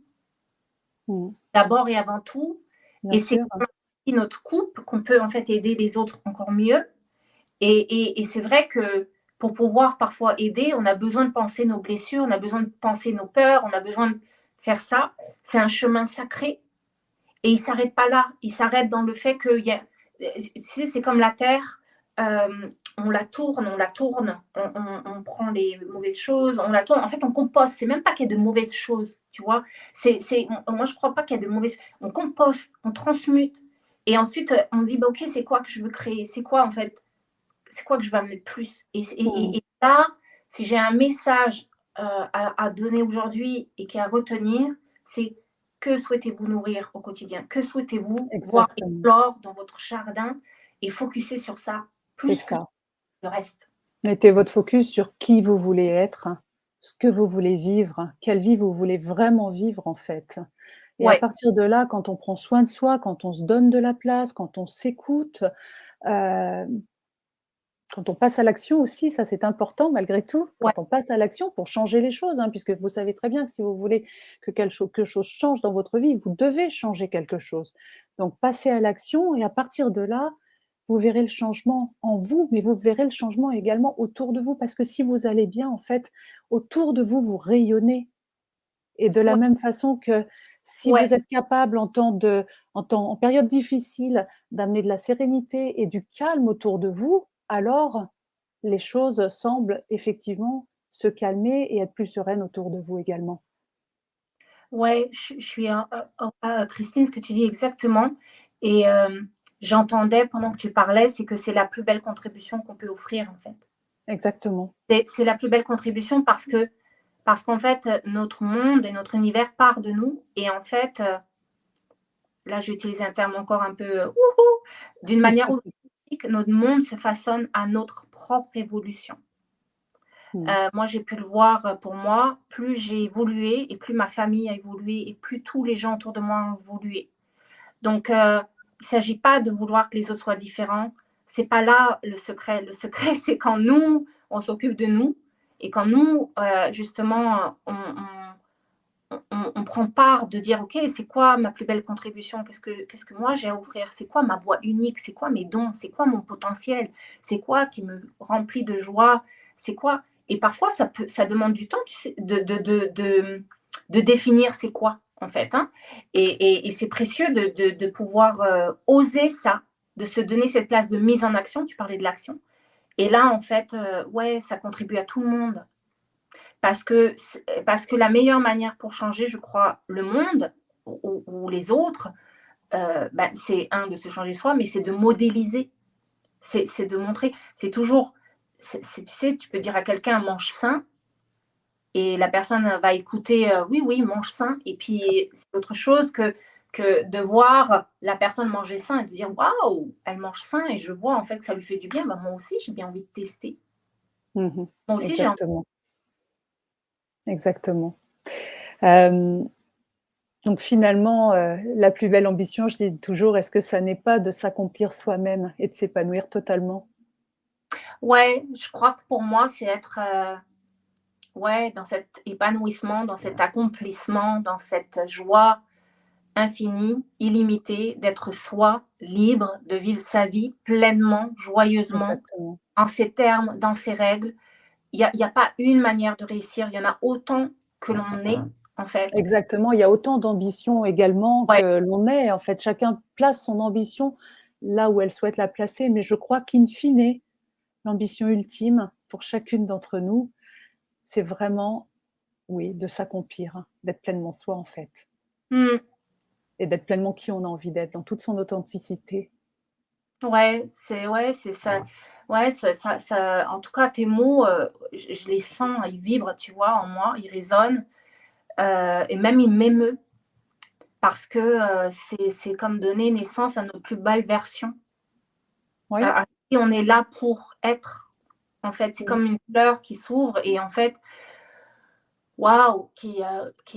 Speaker 3: Mmh.
Speaker 2: d'abord et avant tout.
Speaker 3: Bien
Speaker 2: Et c'est
Speaker 3: sûr,
Speaker 2: notre couple qu'on peut en fait aider les autres encore mieux. Et c'est vrai que pour pouvoir parfois aider, on a besoin de penser nos blessures, on a besoin de penser nos peurs, on a besoin de faire ça. C'est un chemin sacré et il ne s'arrête pas là. Il s'arrête dans le fait qu'il y a, tu sais, c'est comme la terre. On la tourne, on prend les mauvaises choses, on la tourne. En fait, on composte. C'est même pas qu'il y a de mauvaises choses, tu vois. Moi, je crois pas qu'il y a de mauvaises. On composte, on transmute, et ensuite on dit, bah, ok, c'est quoi que je veux créer? C'est quoi en fait? C'est quoi que je veux amener de plus?
Speaker 3: mmh,
Speaker 2: Et là, si j'ai un message à donner aujourd'hui et qui est à retenir, c'est que souhaitez-vous nourrir au quotidien? Que souhaitez-vous voir
Speaker 3: exactement,
Speaker 2: éclore dans votre jardin? Et focuser sur ça
Speaker 3: c'est
Speaker 2: plus que
Speaker 3: ça.
Speaker 2: le reste.
Speaker 3: Mettez votre focus sur qui vous voulez être, ce que vous voulez vivre, quelle vie vous voulez vraiment vivre, en fait. Et à
Speaker 2: Ouais,
Speaker 3: partir de là, quand on prend soin de soi, quand on se donne de la place, quand on s'écoute, heu quand on passe à l'action aussi, ça c'est important malgré tout,
Speaker 2: ouais,
Speaker 3: quand on passe à l'action pour changer les choses, hein, puisque vous savez très bien que si vous voulez que quelque chose change dans votre vie, vous devez changer quelque chose. Donc passez à l'action et à partir de là, vous verrez le changement en vous, mais vous verrez le changement également autour de vous. Parce que si vous allez bien, en fait, autour de vous, vous rayonnez. Et de la
Speaker 2: ouais,
Speaker 3: même façon que si
Speaker 2: ouais.
Speaker 3: vous êtes capable en période difficile, d'amener de la sérénité et du calme autour de vous, alors les choses semblent effectivement se calmer et être plus sereines autour de vous également.
Speaker 2: Ouais, je suis Christine, ce que tu dis exactement. Et j'entendais pendant que tu parlais, c'est que c'est la plus belle contribution qu'on peut offrir, en fait.
Speaker 3: Exactement.
Speaker 2: C'est la plus belle contribution parce qu'en fait, notre monde et notre univers part de nous. Et en fait, là, j'utilise un terme encore un peu d'une manière automatique, notre monde se façonne à notre propre évolution.
Speaker 3: Mmh.
Speaker 2: Moi, j'ai pu le voir pour moi, plus j'ai évolué et plus ma famille a évolué et plus tous les gens autour de moi ont évolué. Donc, il ne s'agit pas de vouloir que les autres soient différents. C'est pas là le secret. Le secret, c'est quand nous, on s'occupe de nous et quand nous, justement, on prend part de dire, OK, c'est quoi ma plus belle contribution? Qu'est-ce que moi j'ai à offrir? C'est quoi ma voix unique? C'est quoi mes dons? C'est quoi mon potentiel? C'est quoi qui me remplit de joie? C'est quoi? Et parfois, ça demande du temps, tu sais, de définir c'est quoi, en fait, hein. Et c'est précieux de pouvoir oser ça, de se donner cette place de mise en action. Tu parlais de l'action. Et là, en fait, ouais, ça contribue à tout le monde. Parce que la meilleure manière pour changer, je crois, le monde ou les autres, bah, c'est un, de se changer soi, mais c'est de modéliser. C'est de montrer. C'est toujours, tu sais, tu peux dire à quelqu'un mange sain et la personne va écouter oui, oui, mange sain. Et puis, c'est autre chose que de voir la personne manger sain et de dire waouh, elle mange sain et je vois en fait que ça lui fait du bien. Bah, moi aussi, j'ai bien envie de tester.
Speaker 3: Mmh.
Speaker 2: Moi aussi, j'ai envie.
Speaker 3: Exactement, exactement. Hem, donc finalement, la plus belle ambition, je dis toujours, est-ce que ça n'est pas de s'accomplir soi-même et de s'épanouir totalement?
Speaker 2: Ouais, je crois que pour moi, c'est être, ouais, dans cet épanouissement, dans cet accomplissement, dans cette joie infinie, illimitée, d'être soi, libre, de vivre sa vie pleinement, joyeusement,
Speaker 3: Exactement.
Speaker 2: en ses termes, dans ses règles. Il y a pas une manière de réussir, il y en a autant que l'on est, en fait.
Speaker 3: Exactement, il y a autant d'ambition également
Speaker 2: Ouais.
Speaker 3: que l'on est. En fait, chacun place son ambition là où elle souhaite la placer, mais je crois qu'in fine, l'ambition ultime pour chacune d'entre nous, c'est vraiment, oui, de s'accomplir, hein, d'être pleinement soi, en fait,
Speaker 2: Mmh.
Speaker 3: et d'être pleinement qui on a envie d'être dans toute son authenticité.
Speaker 2: Ouais, c'est ça. Ouais, ça en tout cas, tes mots, je les sens, ils vibrent, tu vois, en moi, ils résonnent, et même ils m'émeut parce que, c'est comme donner naissance à notre plus belle version,
Speaker 3: Oui,
Speaker 2: à qui on est là pour être, en fait. C'est
Speaker 3: mmh,
Speaker 2: comme une fleur qui s'ouvre et en fait, waouh, qui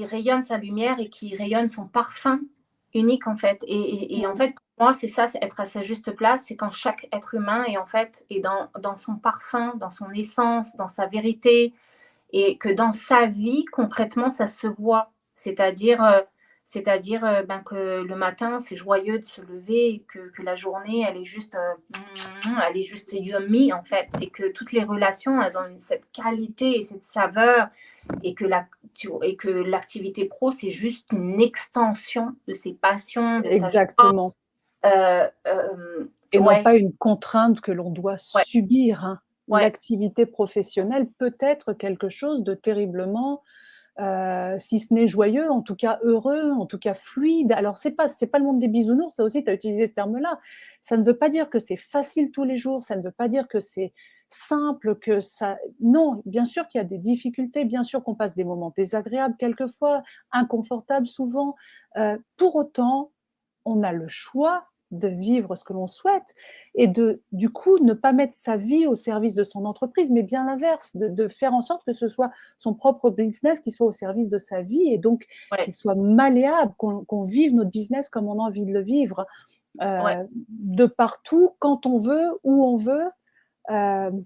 Speaker 2: rayonne sa lumière et qui rayonne son parfum unique, en fait. Et en
Speaker 3: mmh,
Speaker 2: fait, pour moi, c'est ça, c'est être à sa juste place, c'est quand chaque être humain est, en fait, est dans son parfum, dans son essence, dans sa vérité, et que dans sa vie, concrètement, ça se voit. C'est-à-dire, ben, que le matin, c'est joyeux de se lever et que la journée, elle est juste yummy, en fait, et que toutes les relations, elles ont cette qualité et cette saveur, et que l'activité pro, c'est juste une extension de ses passions, de sa joie.
Speaker 3: exactement, et non
Speaker 2: Ouais,
Speaker 3: pas une contrainte que l'on doit
Speaker 2: ouais,
Speaker 3: subir, hein.
Speaker 2: ouais,
Speaker 3: L'activité professionnelle peut être quelque chose de terriblement, si ce n'est joyeux, en tout cas heureux, en tout cas fluide. Alors c'est pas le monde des bisounours, ça aussi tu as utilisé ce terme-là. Ça ne veut pas dire que c'est facile tous les jours, ça ne veut pas dire que c'est simple, que ça non, bien sûr qu'il y a des difficultés, bien sûr qu'on passe des moments désagréables quelquefois, inconfortables souvent, pour autant, on a le choix de vivre ce que l'on souhaite et du coup, ne pas mettre sa vie au service de son entreprise, mais bien l'inverse, de faire en sorte que ce soit son propre business qui soit au service de sa vie et donc
Speaker 2: ouais,
Speaker 3: qu'il soit malléable, qu'on vive notre business comme on a envie de le vivre,
Speaker 2: ouais,
Speaker 3: de partout, quand on veut, où on veut. Hem,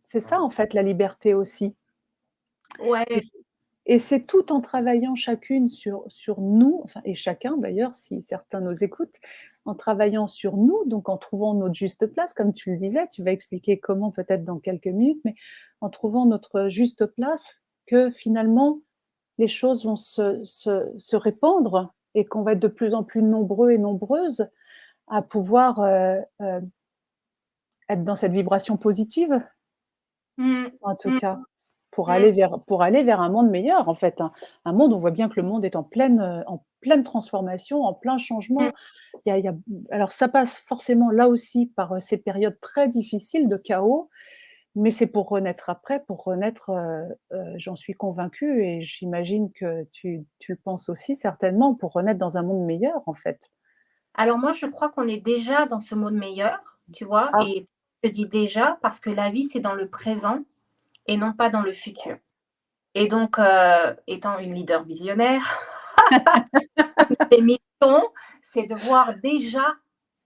Speaker 3: c'est ça en fait la liberté aussi et
Speaker 2: ouais.
Speaker 3: c'est tout en travaillant chacune sur nous, enfin et chacun d'ailleurs, si certains nous écoutent, en travaillant sur nous, donc en trouvant notre juste place, comme tu le disais, tu vas expliquer comment peut-être dans quelques minutes, mais en trouvant notre juste place, que finalement les choses vont se répandre et qu'on va être de plus en plus nombreux et nombreuses à pouvoir, être dans cette vibration positive,
Speaker 2: Mmh.
Speaker 3: en tout
Speaker 2: Mmh.
Speaker 3: cas.
Speaker 2: Mmh.
Speaker 3: Pour aller vers un monde meilleur, en fait, un monde, on voit bien que le monde est en pleine transformation, en plein
Speaker 2: Mmh.
Speaker 3: changement. Il y a alors ça passe forcément là aussi par, ces périodes très difficiles de chaos, mais c'est pour renaître après, pour renaître, j'en suis convaincue et j'imagine que tu le penses aussi certainement, pour renaître dans un monde meilleur, en fait.
Speaker 2: Alors moi, je crois qu'on est déjà dans ce monde meilleur, tu vois?
Speaker 3: Ah,
Speaker 2: Et je dis déjà parce que la vie, c'est dans le présent et non pas dans le futur. Et donc, étant une leader visionnaire, mes missions, c'est de voir déjà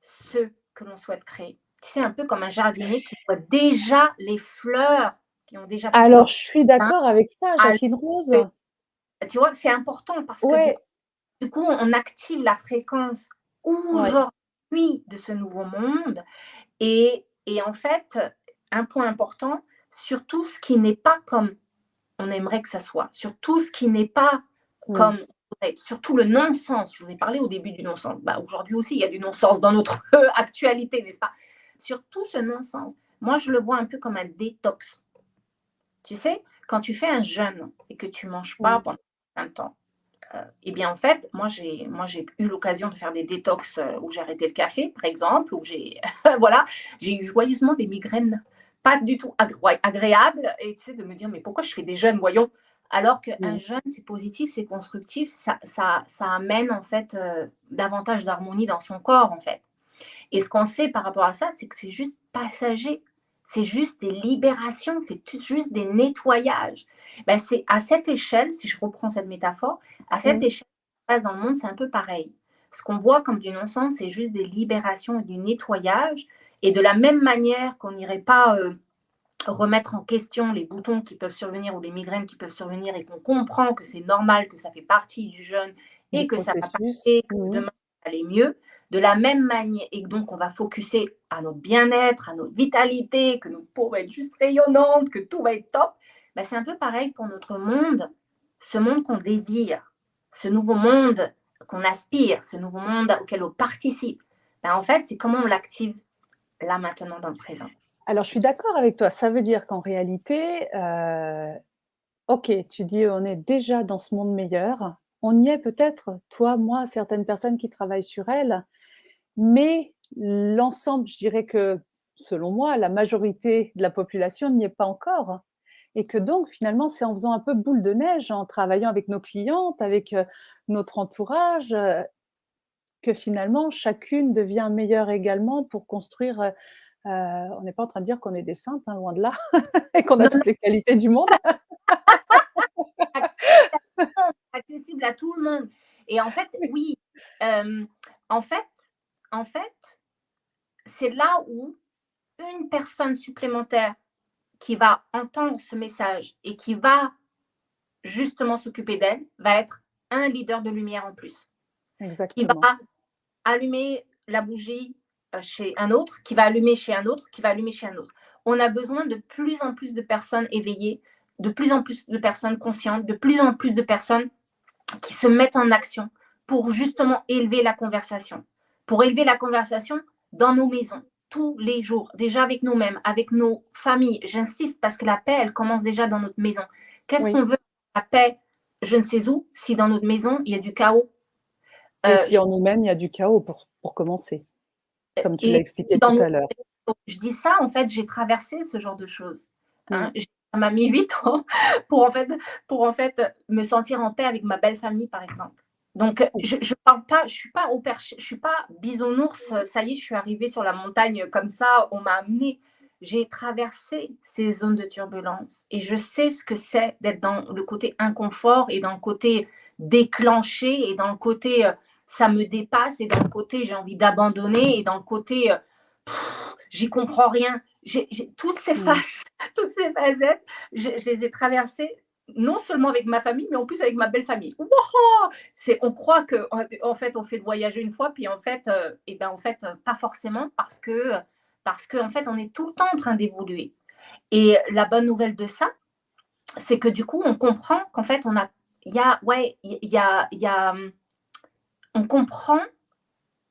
Speaker 2: ce que l'on souhaite créer. Tu sais, un peu comme un jardinier qui voit déjà les fleurs qui ont déjà poussé dans
Speaker 3: alors
Speaker 2: le
Speaker 3: je suis
Speaker 2: jardin,
Speaker 3: d'accord avec ça,
Speaker 2: alors
Speaker 3: Jacqueline Rose.
Speaker 2: que tu vois? C'est important parce que du
Speaker 3: Ouais,
Speaker 2: coup du coup, on active la fréquence
Speaker 3: ouais.
Speaker 2: aujourd'hui de ce nouveau monde. Et en fait, un point important, sur tout ce qui n'est pas comme on aimerait que ça soit, sur tout ce qui n'est pas
Speaker 3: Mmh.
Speaker 2: comme sur tout le non-sens. Je vous ai parlé au début du non-sens. Bah, aujourd'hui aussi, il y a du non-sens dans notre actualité, n'est-ce pas? Sur tout ce non-sens, moi, je le vois un peu comme un détox. Tu sais, quand tu fais un jeûne et que tu manges pas
Speaker 3: Mmh.
Speaker 2: pendant un temps, et bien, en fait, moi j'ai eu l'occasion de faire des détox, où j'ai arrêté le café, par exemple, où j'ai voilà, j'ai eu joyeusement des migraines pas du tout agréables, et tu sais, de me dire: «Mais pourquoi je fais des jeûnes, voyons?» Alors qu'un
Speaker 3: Mmh.
Speaker 2: jeûne, c'est positif, c'est constructif, ça amène, en fait, davantage d'harmonie dans son corps, en fait. Et ce qu'on sait par rapport à ça, c'est que c'est juste passager. C'est juste des libérations, c'est juste des nettoyages. Ben, c'est à cette échelle, si je reprends cette métaphore, à cette
Speaker 3: Mmh.
Speaker 2: échelle, dans le monde, c'est un peu pareil. Ce qu'on voit comme du non-sens, c'est juste des libérations et du nettoyage. Et de la même manière qu'on n'irait pas remettre en question les boutons qui peuvent survenir ou les migraines qui peuvent survenir et qu'on comprend que c'est normal, que ça fait partie du jeûne et
Speaker 3: Du
Speaker 2: que ça va
Speaker 3: processus.
Speaker 2: passer, que demain ça va aller mieux, de la même manière, et donc on va focuser à notre bien-être, à notre vitalité, que nos peaux vont être juste rayonnantes, que tout va être top, ben c'est un peu pareil pour notre monde, ce monde qu'on désire, ce nouveau monde qu'on aspire, ce nouveau monde auquel on participe. Ben en fait, c'est comment on l'active là, maintenant, dans le présent.
Speaker 3: Alors, je suis d'accord avec toi. Ça veut dire qu'en réalité, OK, tu dis: «On est déjà dans ce monde meilleur». On y est peut-être, toi, moi, certaines personnes qui travaillent sur elles, mais l'ensemble, je dirais que, selon moi, la majorité de la population n'y est pas encore et que donc finalement, c'est en faisant un peu boule de neige, en travaillant avec nos clientes, avec, notre entourage, que finalement chacune devient meilleure également pour construire, on n'est pas en train de dire qu'on est des saintes, hein, loin de là et qu'on a
Speaker 2: Non,
Speaker 3: toutes les qualités du monde.
Speaker 2: accessible à tout le monde. Et en fait, oui, euh, en fait, en fait, c'est là où une personne supplémentaire qui va entendre ce message et qui va justement s'occuper d'elle va être un leader de lumière en plus, qui va
Speaker 3: Exactement.
Speaker 2: allumer la bougie chez un autre, qui va allumer chez un autre, qui va allumer chez un autre. On a besoin de plus en plus de personnes éveillées, de plus en plus de personnes conscientes, de plus en plus de personnes qui se mettent en action pour justement élever la conversation. Pour élever la conversation dans nos maisons, tous les jours, déjà avec nous-mêmes, avec nos familles. J'insiste parce que la paix, elle commence déjà dans notre maison. Qu'est-ce
Speaker 3: Oui,
Speaker 2: qu'on veut, la paix, je ne sais où, si dans notre maison, il y a du chaos.
Speaker 3: et si
Speaker 2: Je-
Speaker 3: en nous-mêmes, il y a du chaos pour commencer, comme tu l'as
Speaker 2: et
Speaker 3: expliqué
Speaker 2: dans
Speaker 3: tout
Speaker 2: nos-
Speaker 3: à l'heure.
Speaker 2: je dis ça, en fait, j'ai traversé ce genre de choses.
Speaker 3: Mmh.
Speaker 2: Ça m'a mis 8 ans pour en fait me sentir en paix avec ma belle famille, par exemple. Donc, je parle pas, je suis pas au perche, je suis pas bisounours. Ça y est, je suis arrivée sur la montagne comme ça. On m'a amenée. J'ai traversé ces zones de turbulence et je sais ce que c'est d'être dans le côté inconfort et dans le côté déclenché et dans le côté ça me dépasse et dans le côté j'ai envie d'abandonner et dans le côté j'y comprends rien. J'ai toutes ces
Speaker 3: Mmh.
Speaker 2: faces, toutes ces facettes, je les ai traversées non seulement avec ma famille, mais en plus avec ma belle famille. Wow, on croit que en fait on fait le voyage une fois, puis en fait, pas forcément parce que en fait on est tout le temps en train d'évoluer. Et la bonne nouvelle de ça, c'est que du coup on comprend qu'en fait on comprend.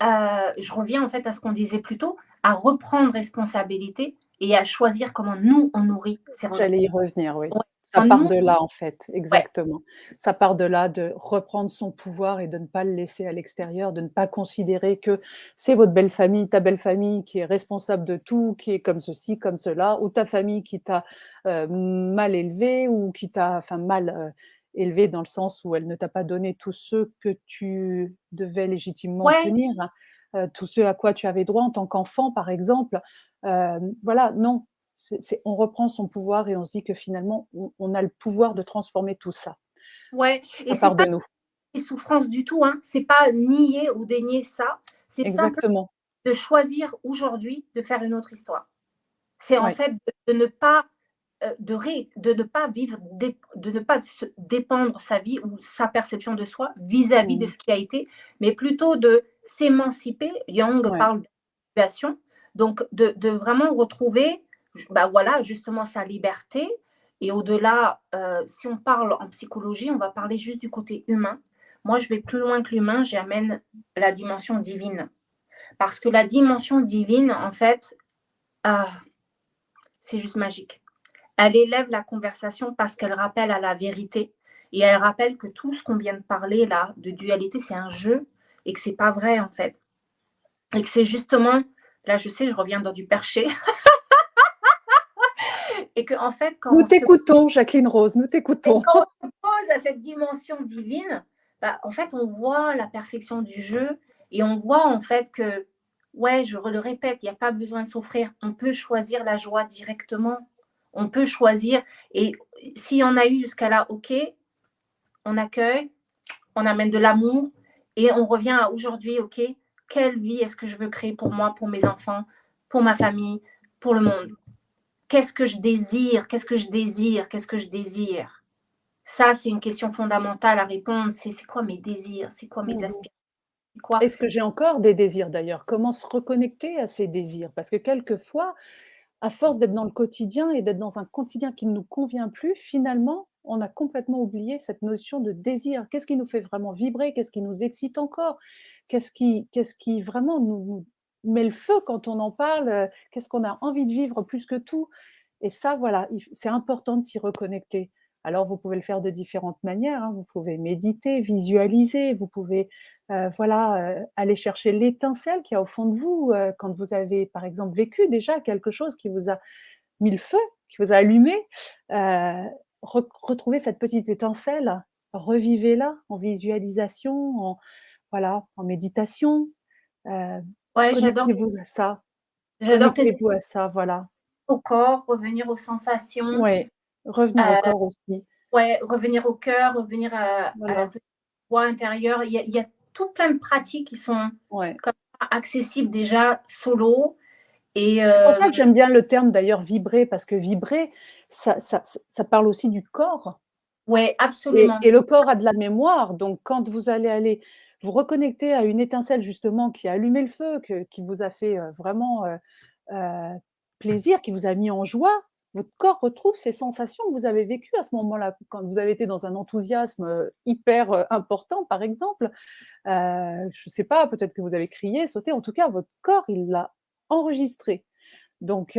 Speaker 2: Je reviens en fait à ce qu'on disait plus tôt, à reprendre responsabilité et à choisir comment nous on nourrit ces relations.
Speaker 3: J'allais y revenir, oui.
Speaker 2: Ouais.
Speaker 3: Ça part
Speaker 2: Nous,
Speaker 3: de là, en fait,
Speaker 2: ouais,
Speaker 3: exactement. Ça part de là, de reprendre son pouvoir et de ne pas le laisser à l'extérieur, de ne pas considérer que c'est votre belle famille, ta belle famille qui est responsable de tout, qui est comme ceci, comme cela, ou ta famille qui t'a, mal élevé ou qui t'a enfin mal, élevé dans le sens où elle ne t'a pas donné tout ce que tu devais légitimement
Speaker 2: ouais,
Speaker 3: obtenir, tout ce à quoi tu avais droit en tant qu'enfant, par exemple. Voilà, non, on reprend son pouvoir et on se dit que finalement, on a le pouvoir de transformer tout ça.
Speaker 2: ouais. Et
Speaker 3: Ça
Speaker 2: c'est
Speaker 3: part
Speaker 2: pas
Speaker 3: de nous.
Speaker 2: des souffrances du tout, hein. C'est pas nier ou dénier ça. C'est simplement
Speaker 3: Exactement,
Speaker 2: de choisir aujourd'hui de faire une autre histoire. C'est en
Speaker 3: oui.
Speaker 2: fait de ne pas de ne pas vivre, de ne pas se dépendre sa vie ou sa perception de soi vis-à-vis de
Speaker 3: Mmh.
Speaker 2: ce qui a été, mais plutôt de s'émanciper. Jung
Speaker 3: Ouais.
Speaker 2: parle d'émancipation, donc de vraiment retrouver, bah voilà, justement sa liberté. Et au-delà, si on parle en psychologie, on va parler juste du côté humain. Moi, je vais plus loin que l'humain, j'amène la dimension divine. Parce que la dimension divine, en fait, ah, c'est juste magique. Elle élève la conversation parce qu'elle rappelle à la vérité et elle rappelle que tout ce qu'on vient de parler là, de dualité, c'est un jeu et que c'est pas vrai en fait. Et que c'est justement, là je sais, je reviens dans du perché, et que en fait,
Speaker 3: Nous t'écoutons, Jacqueline Rose, nous t'écoutons.
Speaker 2: quand on se pose à cette dimension divine, bah, en fait, on voit la perfection du jeu et on voit en fait que, ouais, je le répète, il n'y a pas besoin de souffrir. On peut choisir la joie directement. On peut choisir. Et s'il y en a eu jusqu'à là, ok, on accueille, on amène de l'amour et on revient à aujourd'hui, ok, quelle vie est-ce que je veux créer pour moi, pour mes enfants, pour ma famille, pour le monde. Qu'est-ce que je désire? Qu'est-ce que je désire? Qu'est-ce que je désire? Ça, c'est une question fondamentale à répondre. C'est quoi mes désirs? C'est quoi mes
Speaker 3: Mmh.
Speaker 2: aspirations? C'est quoi?
Speaker 3: Est-ce que j'ai encore des désirs d'ailleurs? Comment se reconnecter à ces désirs? Parce que quelquefois, à force d'être dans le quotidien et d'être dans un quotidien qui ne nous convient plus, finalement, on a complètement oublié cette notion de désir. Qu'est-ce qui nous fait vraiment vibrer? Qu'est-ce qui nous excite encore? Qu'est-ce qui vraiment nous met le feu quand on en parle? Qu'est-ce qu'on a envie de vivre plus que tout? Et ça, voilà, c'est important de s'y reconnecter. Alors, vous pouvez le faire de différentes manières, hein. Vous pouvez méditer, visualiser, vous pouvez, voilà, aller chercher l'étincelle qu'il y a au fond de vous, quand vous avez, par exemple, vécu déjà quelque chose qui vous a mis le feu, qui vous a allumé. Retrouver cette petite étincelle, revivez-la en visualisation, voilà, en méditation. Heu,
Speaker 2: Ouais,
Speaker 3: Connectez-vous à ça,
Speaker 2: j'adore tes
Speaker 3: connectez-vous à ça, voilà.
Speaker 2: au corps, revenir aux sensations,
Speaker 3: Ouais, revenir au
Speaker 2: heu,
Speaker 3: corps aussi,
Speaker 2: ouais, revenir au cœur, revenir à la
Speaker 3: voilà,
Speaker 2: petite voix intérieure. Il y a tout plein de pratiques qui sont
Speaker 3: ouais.
Speaker 2: comme ça accessibles déjà solo et
Speaker 3: C'est pour ça que j'aime bien le terme d'ailleurs «vibrer» parce que vibrer, ça parle aussi du corps
Speaker 2: ouais,
Speaker 3: et
Speaker 2: absolument.
Speaker 3: et le corps a de la mémoire, donc quand vous allez aller vous reconnecter à une étincelle justement qui a allumé le feu, qui vous a fait, vraiment, heu, plaisir, qui vous a mis en joie, votre corps retrouve ces sensations que vous avez vécues à ce moment-là. Quand vous avez été dans un enthousiasme, hyper, important par exemple, je ne sais pas, peut-être que vous avez crié, sauté, en tout cas votre corps il l'a enregistré. Donc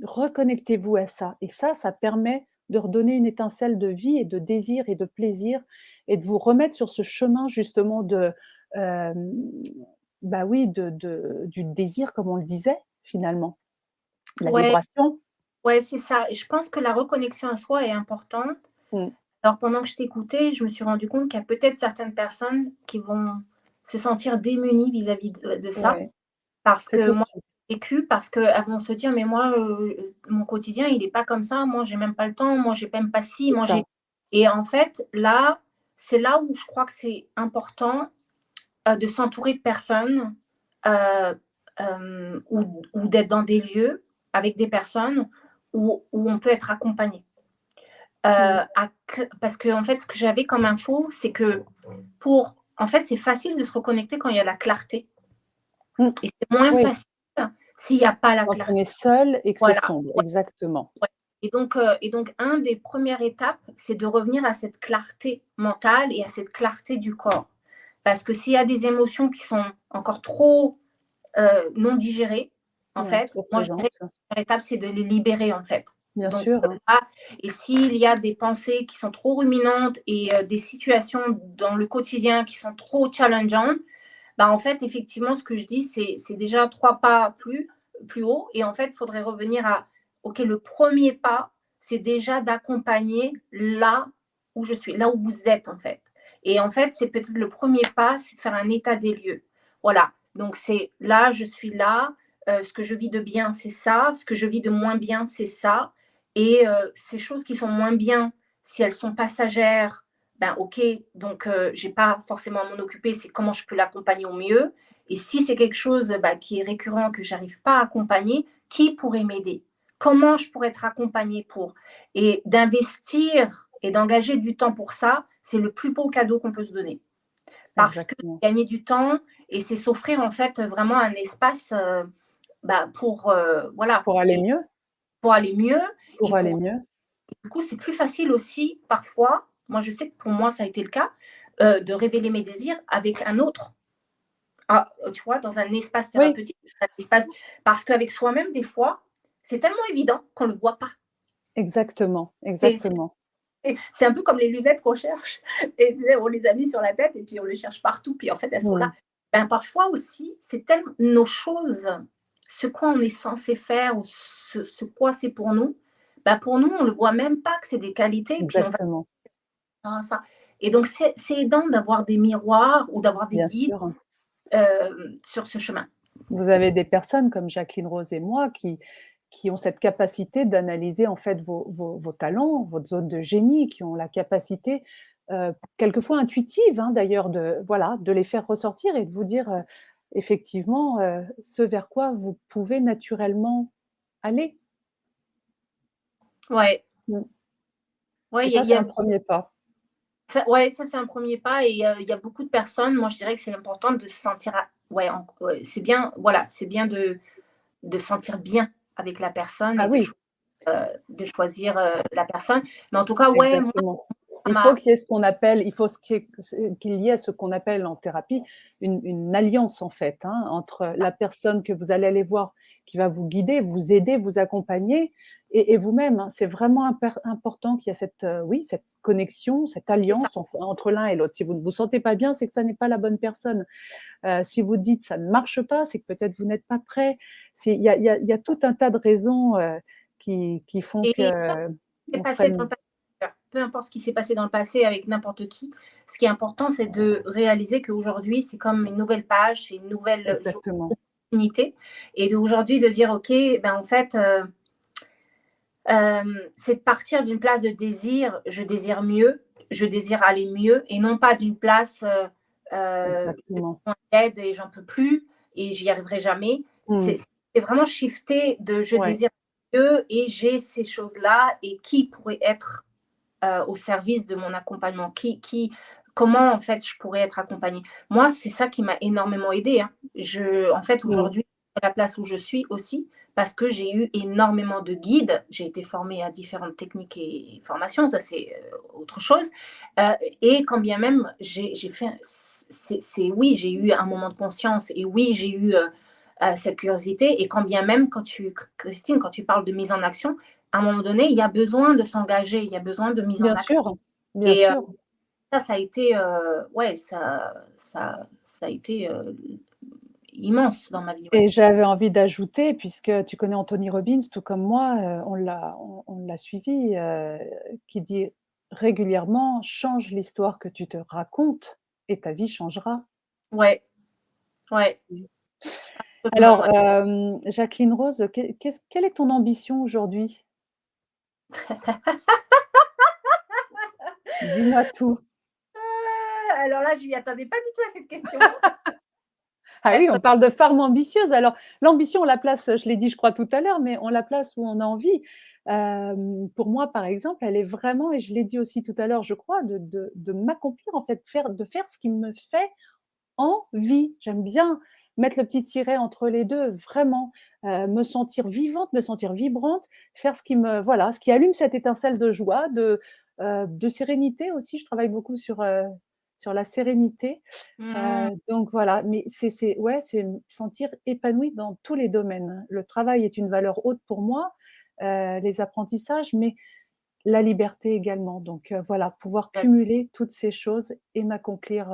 Speaker 3: reconnectez-vous à ça et ça permet de redonner une étincelle de vie et de désir et de plaisir et de vous remettre sur ce chemin justement de, hem, bah, oui, du désir comme on le disait finalement, la
Speaker 2: Ouais,
Speaker 3: vibration.
Speaker 2: ouais, c'est ça et je pense que la reconnexion à soi est importante.
Speaker 3: Mmh.
Speaker 2: Alors pendant que je t'écoutais, je me suis rendu compte qu'il y a peut-être certaines personnes qui vont se sentir démunies vis-à-vis de ça.
Speaker 3: Ouais,
Speaker 2: Parce
Speaker 3: c'est
Speaker 2: que moi,
Speaker 3: possible.
Speaker 2: j'ai vécu, parce qu'elles vont se dire: «Mais moi, mon quotidien, il est pas comme ça. Moi, j'ai même pas le temps. Moi, j'ai même pas ci,
Speaker 3: C'est
Speaker 2: moi,
Speaker 3: ça.
Speaker 2: j'ai» et en fait, là, c'est là où je crois que c'est important, de s'entourer de personnes, heu, ou d'être dans des lieux avec des personnes où on peut être accompagné.
Speaker 3: Mmh.
Speaker 2: Parce que en fait, ce que j'avais comme info, c'est que en fait, c'est facile de se reconnecter quand il y a la clarté
Speaker 3: Mmh.
Speaker 2: et c'est moins
Speaker 3: Oui,
Speaker 2: facile s'il y a pas la
Speaker 3: quand on
Speaker 2: clarté.
Speaker 3: est seul et que c'est
Speaker 2: Voilà,
Speaker 3: sombre,
Speaker 2: ouais,
Speaker 3: exactement.
Speaker 2: ouais et donc un des premières étapes, c'est de revenir à cette clarté mentale et à cette clarté du corps. Parce que s'il y a des émotions qui sont encore trop, non digérées, en
Speaker 3: Ouais,
Speaker 2: fait,
Speaker 3: trop
Speaker 2: moi je dirais
Speaker 3: présente.
Speaker 2: que la première étape, c'est de les libérer, en fait.
Speaker 3: Bien
Speaker 2: Donc
Speaker 3: sûr, hein.
Speaker 2: là et s'il y a des pensées qui sont trop ruminantes et des situations dans le quotidien qui sont trop challengeantes, bah, en fait, effectivement, ce que je dis, c'est déjà 3 pas plus haut et en fait, il faudrait revenir à OK, le premier pas, c'est déjà d'accompagner là où je suis, là où vous êtes, en fait et en fait, c'est peut-être le premier pas, c'est de faire un état des lieux. Voilà, donc c'est là, je suis là, ce que je vis de bien, c'est ça, ce que je vis de moins bien, c'est ça et ces choses qui sont moins bien, si elles sont passagères, ben OK, donc j'ai pas forcément à m'en occuper, c'est comment je peux l'accompagner au mieux. Et si c'est quelque chose bah, qui est récurrent, que j'arrive pas à accompagner, qui pourrait m'aider? Comment je pourrais être accompagnée pour? Et d'investir et d'engager du temps pour ça, c'est le plus beau cadeau qu'on peut se donner. Parce que
Speaker 3: Exactement.
Speaker 2: gagner du temps et c'est s'offrir en fait vraiment un espace bah, pour voilà
Speaker 3: Pour aller
Speaker 2: et
Speaker 3: mieux,
Speaker 2: pour aller mieux et
Speaker 3: pour aller
Speaker 2: pour
Speaker 3: mieux.
Speaker 2: du coup, c'est plus facile aussi, parfois, moi je sais que pour moi ça a été le cas, de révéler mes désirs avec un autre. Ah, tu vois, dans un espace
Speaker 3: Oui,
Speaker 2: thérapeutique, un espace parce qu'avec soi-même, des fois, c'est tellement évident qu'on ne le voit pas.
Speaker 3: exactement,
Speaker 2: C'est
Speaker 3: exactement.
Speaker 2: c'est un peu comme les lunettes qu'on cherche et tu sais, on les a mis sur la tête et puis on les cherche partout, puis en fait, elles sont
Speaker 3: Mmh.
Speaker 2: là. Ben, parfois aussi, c'est tellement nos choses, ce quoi on est censé faire ou ce quoi c'est pour nous, ben, pour nous, on ne le voit même pas que c'est des qualités, puis on va
Speaker 3: Exactement,
Speaker 2: ça et donc c'est aidant d'avoir des miroirs ou d'avoir des
Speaker 3: bien
Speaker 2: guides,
Speaker 3: sûr.
Speaker 2: sur ce chemin.
Speaker 3: Vous avez des personnes comme Jacqueline Rose et moi qui ont cette capacité d'analyser en fait vos talents, votre zone de génie, qui ont la capacité, quelquefois intuitive, hein, d'ailleurs de voilà, de les faire ressortir et de vous dire, effectivement, ce vers quoi vous pouvez naturellement aller.
Speaker 2: Ouais,
Speaker 3: Mmh.
Speaker 2: ouais,
Speaker 3: Et
Speaker 2: il y a,
Speaker 3: ça,
Speaker 2: il y
Speaker 3: c'est
Speaker 2: a-
Speaker 3: un premier pas.
Speaker 2: ouais, ça c'est un premier pas et il y a beaucoup de personnes. Moi, je dirais que c'est important de se sentir, ouais, ouais, c'est bien, voilà, c'est bien de se sentir bien avec la personne
Speaker 3: Ah
Speaker 2: et
Speaker 3: oui,
Speaker 2: de choisir la personne. Mais en tout cas, ouais, moi,
Speaker 3: exactement.
Speaker 2: ça
Speaker 3: Il faut
Speaker 2: m'a,
Speaker 3: qu'il y ait ce qu'on appelle, il faut qu'il y ait ce qu'on appelle en thérapie une alliance en fait, hein, entre la personne que vous allez aller voir, qui va vous guider, vous aider, vous accompagner, et vous-même, hein. C'est vraiment important qu'il y ait cette, oui, cette connexion, cette
Speaker 2: c'est ça.
Speaker 3: alliance entre l'un et l'autre. Si vous ne vous sentez pas bien, c'est que ça n'est pas la bonne personne. Si vous dites ça ne marche pas, c'est que peut-être vous n'êtes pas prêt. Il y a tout un tas de raisons qui font
Speaker 2: Et
Speaker 3: que
Speaker 2: s'est
Speaker 3: on
Speaker 2: passé dans
Speaker 3: freine.
Speaker 2: le passé, peu importe ce qui s'est passé dans le passé avec n'importe qui, ce qui est important, c'est de réaliser qu'aujourd'hui, c'est comme une nouvelle page, c'est une nouvelle
Speaker 3: Exactement.
Speaker 2: opportunité. Et d'aujourd'hui, de dire, OK, ben en fait, c'est de partir d'une place de désir, je désire mieux, je désire aller mieux, et non pas d'une place j'ai
Speaker 3: Exactement.
Speaker 2: besoin d'aide et j'en peux plus et j'y arriverai jamais.
Speaker 3: Mmh.
Speaker 2: C'est vraiment shifter de je
Speaker 3: Ouais,
Speaker 2: désire mieux et j'ai ces choses-là et qui pourrait être au service de mon accompagnement, comment en fait je pourrais être accompagnée. Moi, c'est ça qui m'a énormément aidée, hein. En fait,
Speaker 3: mmh,
Speaker 2: aujourd'hui, à la place où je suis aussi, parce que j'ai eu énormément de guides. J'ai été formée à différentes techniques et formations, ça c'est autre chose. Euh, et quand bien même, j'ai fait, oui, j'ai eu un moment de conscience et oui, j'ai eu cette curiosité. Et quand bien même, Christine, quand tu parles de mise en action, à un moment donné, il y a besoin de s'engager, il y a besoin de mise en
Speaker 3: bien
Speaker 2: action.
Speaker 3: sûr, bien
Speaker 2: Et
Speaker 3: sûr.
Speaker 2: ça a été, ouais, ça a été immense dans ma vie. Ouais.
Speaker 3: Et j'avais envie d'ajouter, puisque tu connais Anthony Robbins tout comme moi, on l'a suivi, qui dit régulièrement: «Change l'histoire que tu te racontes et ta vie changera».
Speaker 2: Ouais, ouais,
Speaker 3: Mmh.
Speaker 2: absolument.
Speaker 3: Alors,
Speaker 2: Ouais.
Speaker 3: Jacqueline Rose, quelle est ton ambition aujourd'hui? Dis-moi tout.
Speaker 2: Alors là, je m'y attendais pas du tout à cette question.
Speaker 3: Ah oui,
Speaker 2: Être,
Speaker 3: on parle de femme ambitieuse. Alors, l'ambition, on la place, je l'ai dit, je crois, tout à l'heure, mais on la place où on a envie. Pour moi, par exemple, elle est vraiment, et je l'ai dit aussi tout à l'heure, je crois, de m'accomplir, en fait, de faire ce qui me fait envie. J'aime bien mettre le petit tiret entre les 2, vraiment, me sentir vivante, me sentir vibrante, faire ce qui me voilà, ce qui allume cette étincelle de joie, de sérénité aussi. Je travaille beaucoup sur la sérénité.
Speaker 2: mmh,
Speaker 3: Donc voilà, mais c'est ouais, c'est me sentir épanouie dans tous les domaines. Le travail est une valeur haute pour moi, les apprentissages, mais la liberté également. Donc voilà, pouvoir cumuler toutes ces choses et m'accomplir,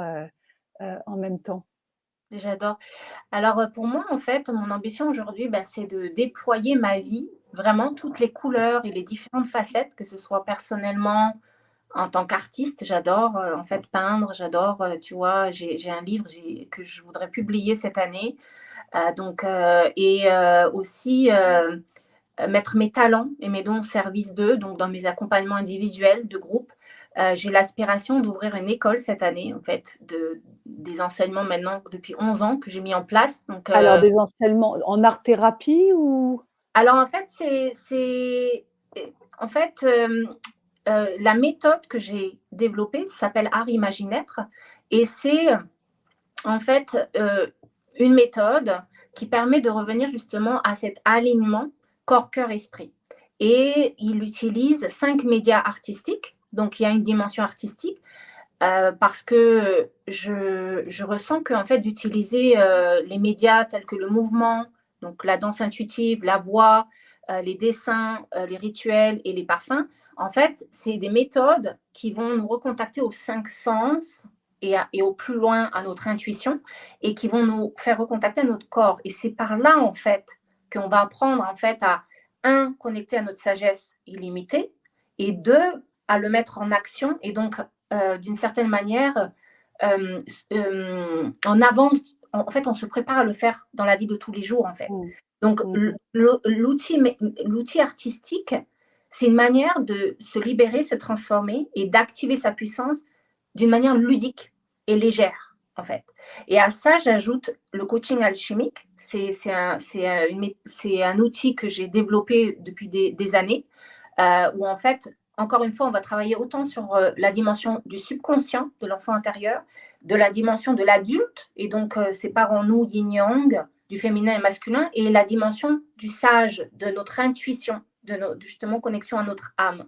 Speaker 3: en même temps.
Speaker 2: j'adore. Alors, pour moi, en fait, mon ambition aujourd'hui, bah, c'est de déployer ma vie, vraiment toutes les couleurs et les différentes facettes, que ce soit personnellement, en tant qu'artiste. J'adore, en fait, peindre, j'adore, tu vois? J'ai un livre que je voudrais publier cette année, aussi, mettre mes talents et mes dons au service d'eux, donc dans mes accompagnements individuels, de groupe. J'ai l'aspiration d'ouvrir une école cette année, en fait, des enseignements maintenant depuis 11 ans que j'ai mis en place. Donc,
Speaker 3: Alors des enseignements en art-thérapie ou?
Speaker 2: alors en fait, en fait, la méthode que j'ai développée s'appelle Art Imaginaire et c'est en fait une méthode qui permet de revenir justement à cet alignement corps, cœur, esprit. Et il utilise 5 médias artistiques, donc il y a une dimension artistique, parce que je ressens qu'en fait d'utiliser les médias tels que le mouvement, donc la danse intuitive, la voix, les dessins, les rituels et les parfums, en fait, c'est des méthodes qui vont nous recontacter aux 5 sens et au plus loin à notre intuition et qui vont nous faire recontacter à notre corps. Et c'est par là, en fait, qu'on va apprendre en fait à, un, connecter à notre sagesse illimitée et deux, à le mettre en action et donc d'une certaine manière, en avance. En fait, on se prépare à le faire dans la vie de tous les jours, en fait.
Speaker 3: Mmh.
Speaker 2: Donc,
Speaker 3: Mmh mh.
Speaker 2: l'outil artistique, c'est une manière de se libérer, se transformer et d'activer sa puissance d'une manière ludique et légère. en fait. Et à ça, j'ajoute le coaching alchimique. C'est un outil que j'ai développé depuis des années, où en fait, encore une fois, on va travailler autant sur la dimension du subconscient de l'enfant intérieur, de la dimension de l'adulte, et donc sépare en nous yin-yang, du féminin et masculin, et la dimension du sage, de notre intuition, de justement connexion à notre âme.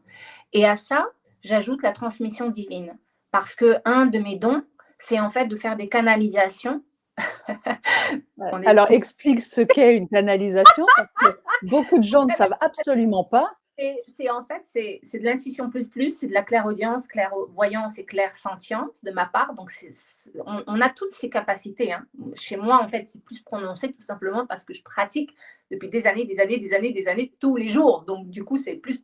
Speaker 2: Et à ça, j'ajoute la transmission divine. Parce que un de mes dons, c'est en fait de faire des canalisations.
Speaker 3: Alors, explique ce qu'est une canalisation, parce que beaucoup de gens ne savent absolument pas.
Speaker 2: C'est en fait, c'est de l'intuition plus, c'est de la clairaudience, clairvoyance et clairsentience de ma part. Donc, on a toutes ces capacités. Hein. Chez moi, en fait, c'est plus prononcé tout simplement parce que je pratique depuis des années, tous les jours. Donc, du coup, c'est plus.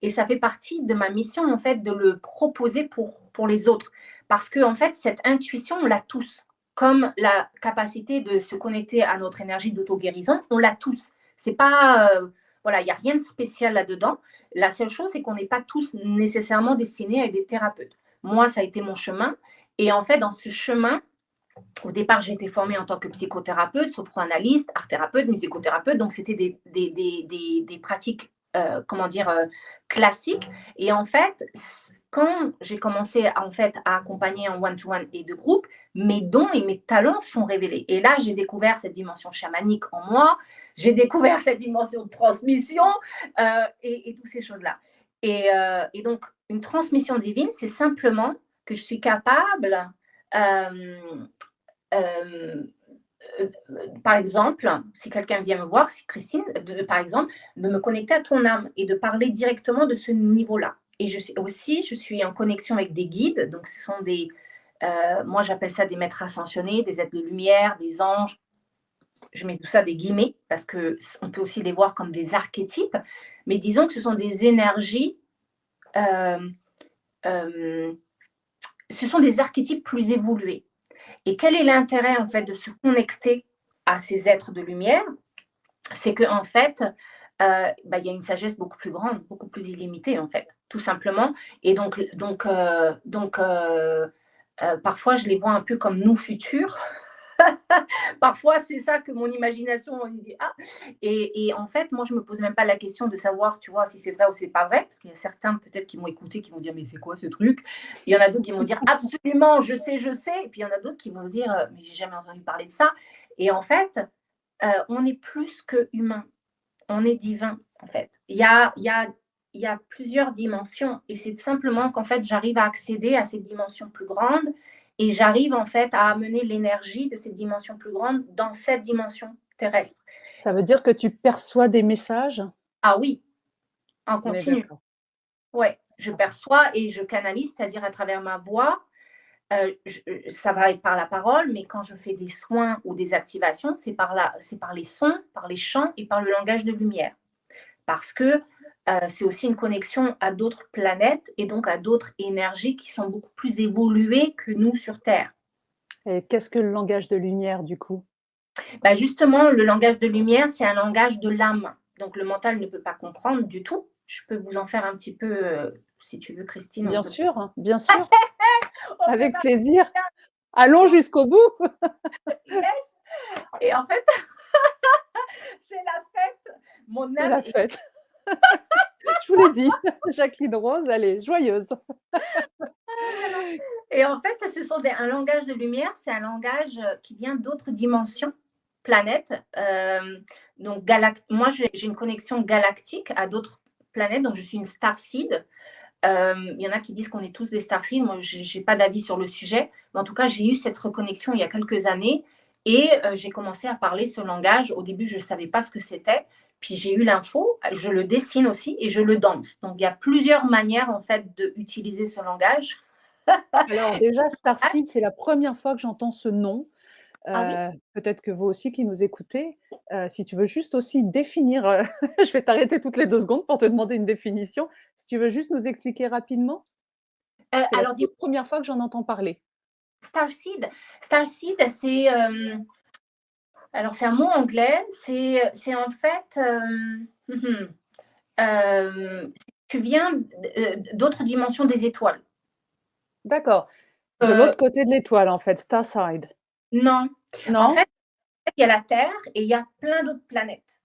Speaker 2: Et ça fait partie de ma mission, en fait, de le proposer pour les autres. Parce que, en fait, cette intuition, on l'a tous. Comme la capacité de se connecter à notre énergie d'auto-guérison, on l'a tous. C'est pas... voilà, il n'y a rien de spécial là-dedans. La seule chose, c'est qu'on n'est pas tous nécessairement destinés à être des thérapeutes. Moi, ça a été mon chemin. Et en fait, dans ce chemin, au départ, j'ai été formée en tant que psychothérapeute, sophroanalyste, art-thérapeute, musicothérapeute. Donc, c'était des pratiques, classiques. Et en fait, quand j'ai commencé à accompagner en one-to-one et de groupe, mes dons et mes talents sont révélés. Et là, j'ai découvert cette dimension chamanique en moi, j'ai découvert cette dimension de transmission et toutes ces choses-là. Et donc, une transmission divine, c'est simplement que je suis capable, par exemple, si quelqu'un vient me voir, si Christine, par exemple, de me connecter à ton âme et de parler directement de ce niveau-là. Et je suis en connexion avec des guides, donc ce sont moi j'appelle ça des maîtres ascensionnés, des êtres de lumière, des anges. Je mets tout ça des guillemets parce qu'on peut aussi les voir comme des archétypes, mais disons que ce sont des énergies, ce sont des archétypes plus évolués. Et quel est l'intérêt en fait de se connecter à ces êtres de lumière? C'est qu'en fait, il y a une sagesse beaucoup plus grande, beaucoup plus illimitée en fait, tout simplement. Et donc parfois je les vois un peu comme nous futurs. Parfois, c'est ça que mon imagination on dit. Ah. Et en fait, moi, je me pose même pas la question de savoir, tu vois, si c'est vrai ou c'est pas vrai, parce qu'il y a certains peut-être qui m'ont écouté, qui vont dire mais c'est quoi ce truc? Il y en a d'autres qui vont dire absolument, je sais. Et puis il y en a d'autres qui vont se dire mais j'ai jamais entendu parler de ça. Et en fait, on est plus que humain, on est divin en fait. Il y a plusieurs dimensions et c'est simplement qu'en fait, j'arrive à accéder à cette dimension plus grande. Et j'arrive en fait à amener l'énergie de cette dimension plus grande dans cette dimension terrestre.
Speaker 3: Ça veut dire que tu perçois des messages?
Speaker 2: Ah oui, en continu. Ouais, je perçois et je canalise, c'est-à-dire à travers ma voix. Ça va être par la parole, mais quand je fais des soins ou des activations, c'est par les sons, par les chants et par le langage de lumière. Parce que c'est aussi une connexion à d'autres planètes et donc à d'autres énergies qui sont beaucoup plus évoluées que nous sur Terre.
Speaker 3: Et qu'est-ce que le langage de lumière, du coup?
Speaker 2: Justement, le langage de lumière, c'est un langage de l'âme. Donc, le mental ne peut pas comprendre du tout. Je peux vous en faire un petit peu, si tu veux, Christine.
Speaker 3: Bien sûr, bien sûr. Avec plaisir. Allons jusqu'au bout.
Speaker 2: Yes. Et en fait, c'est la fête.
Speaker 3: C'est la fête. Je vous l'ai dit, Jacqueline Rose, elle est joyeuse.
Speaker 2: Et en fait, un langage de lumière, c'est un langage qui vient d'autres dimensions, planètes. Donc, moi, j'ai une connexion galactique à d'autres planètes, donc je suis une starseed. Il y en a qui disent qu'on est tous des starseeds. Moi, je n'ai pas d'avis sur le sujet. Mais en tout cas, j'ai eu cette reconnexion il y a quelques années et j'ai commencé à parler ce langage. Au début, je ne savais pas ce que c'était. Puis j'ai eu l'info, je le dessine aussi et je le danse. Donc, il y a plusieurs manières en fait d'utiliser ce langage.
Speaker 3: Alors déjà, starseed, c'est la première fois que j'entends ce nom.
Speaker 2: Ah oui.
Speaker 3: Peut-être que vous aussi qui nous écoutez, si tu veux juste aussi définir, je vais t'arrêter toutes les 2 secondes pour te demander une définition. Si tu veux juste nous expliquer rapidement? C'est la
Speaker 2: Alors,
Speaker 3: toute première fois que j'en entends parler.
Speaker 2: starseed, c'est c'est un mot anglais. C'est en fait tu viens d'autres dimensions des étoiles.
Speaker 3: D'accord. De l'autre côté de l'étoile, en fait, Starside.
Speaker 2: Non. En
Speaker 3: Non?
Speaker 2: fait, il y a la Terre et il y a plein d'autres planètes.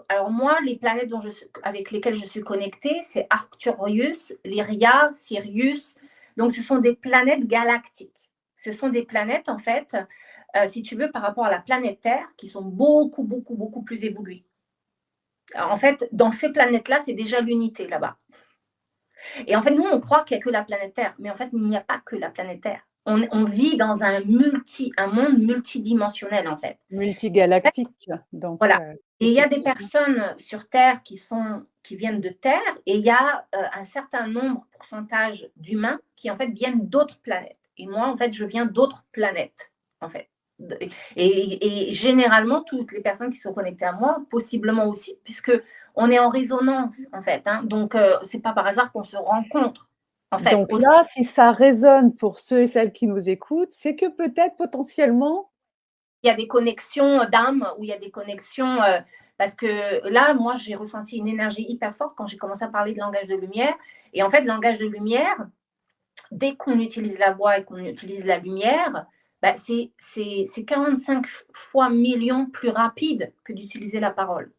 Speaker 2: Alors moi, les planètes avec lesquelles je suis connectée, c'est Arcturus, Lyria, Sirius. Donc ce sont des planètes galactiques. Ce sont des planètes, en fait, si tu veux, par rapport à la planète Terre, qui sont beaucoup, beaucoup, beaucoup plus évoluées. Alors, en fait, dans ces planètes-là, c'est déjà l'unité là-bas. Et en fait, nous, on croit qu'il n'y a que la planète Terre, mais en fait, il n'y a pas que la planète Terre. On vit dans un monde multidimensionnel, en fait.
Speaker 3: Multigalactique, donc
Speaker 2: Voilà. Et il y a des
Speaker 3: effectivement.
Speaker 2: personnes sur Terre qui viennent de Terre, et il y a un certain nombre, pourcentage d'humains qui, en fait, viennent d'autres planètes. Et moi, en fait, je viens d'autres planètes, en fait. Et généralement, toutes les personnes qui sont connectées à moi, possiblement aussi, puisque on est en résonance, en fait. Hein. Donc, c'est pas par hasard qu'on se rencontre, en fait.
Speaker 3: Donc là, si ça résonne pour ceux et celles qui nous écoutent, c'est que peut-être potentiellement
Speaker 2: Il y a des connexions d'âme, ou il y a des connexions, parce que là, moi, j'ai ressenti une énergie hyper forte quand j'ai commencé à parler de langage de lumière. Et en fait, le langage de lumière, dès qu'on utilise la voix et qu'on utilise la lumière, bah, c'est 45 fois millions plus rapide que d'utiliser la parole.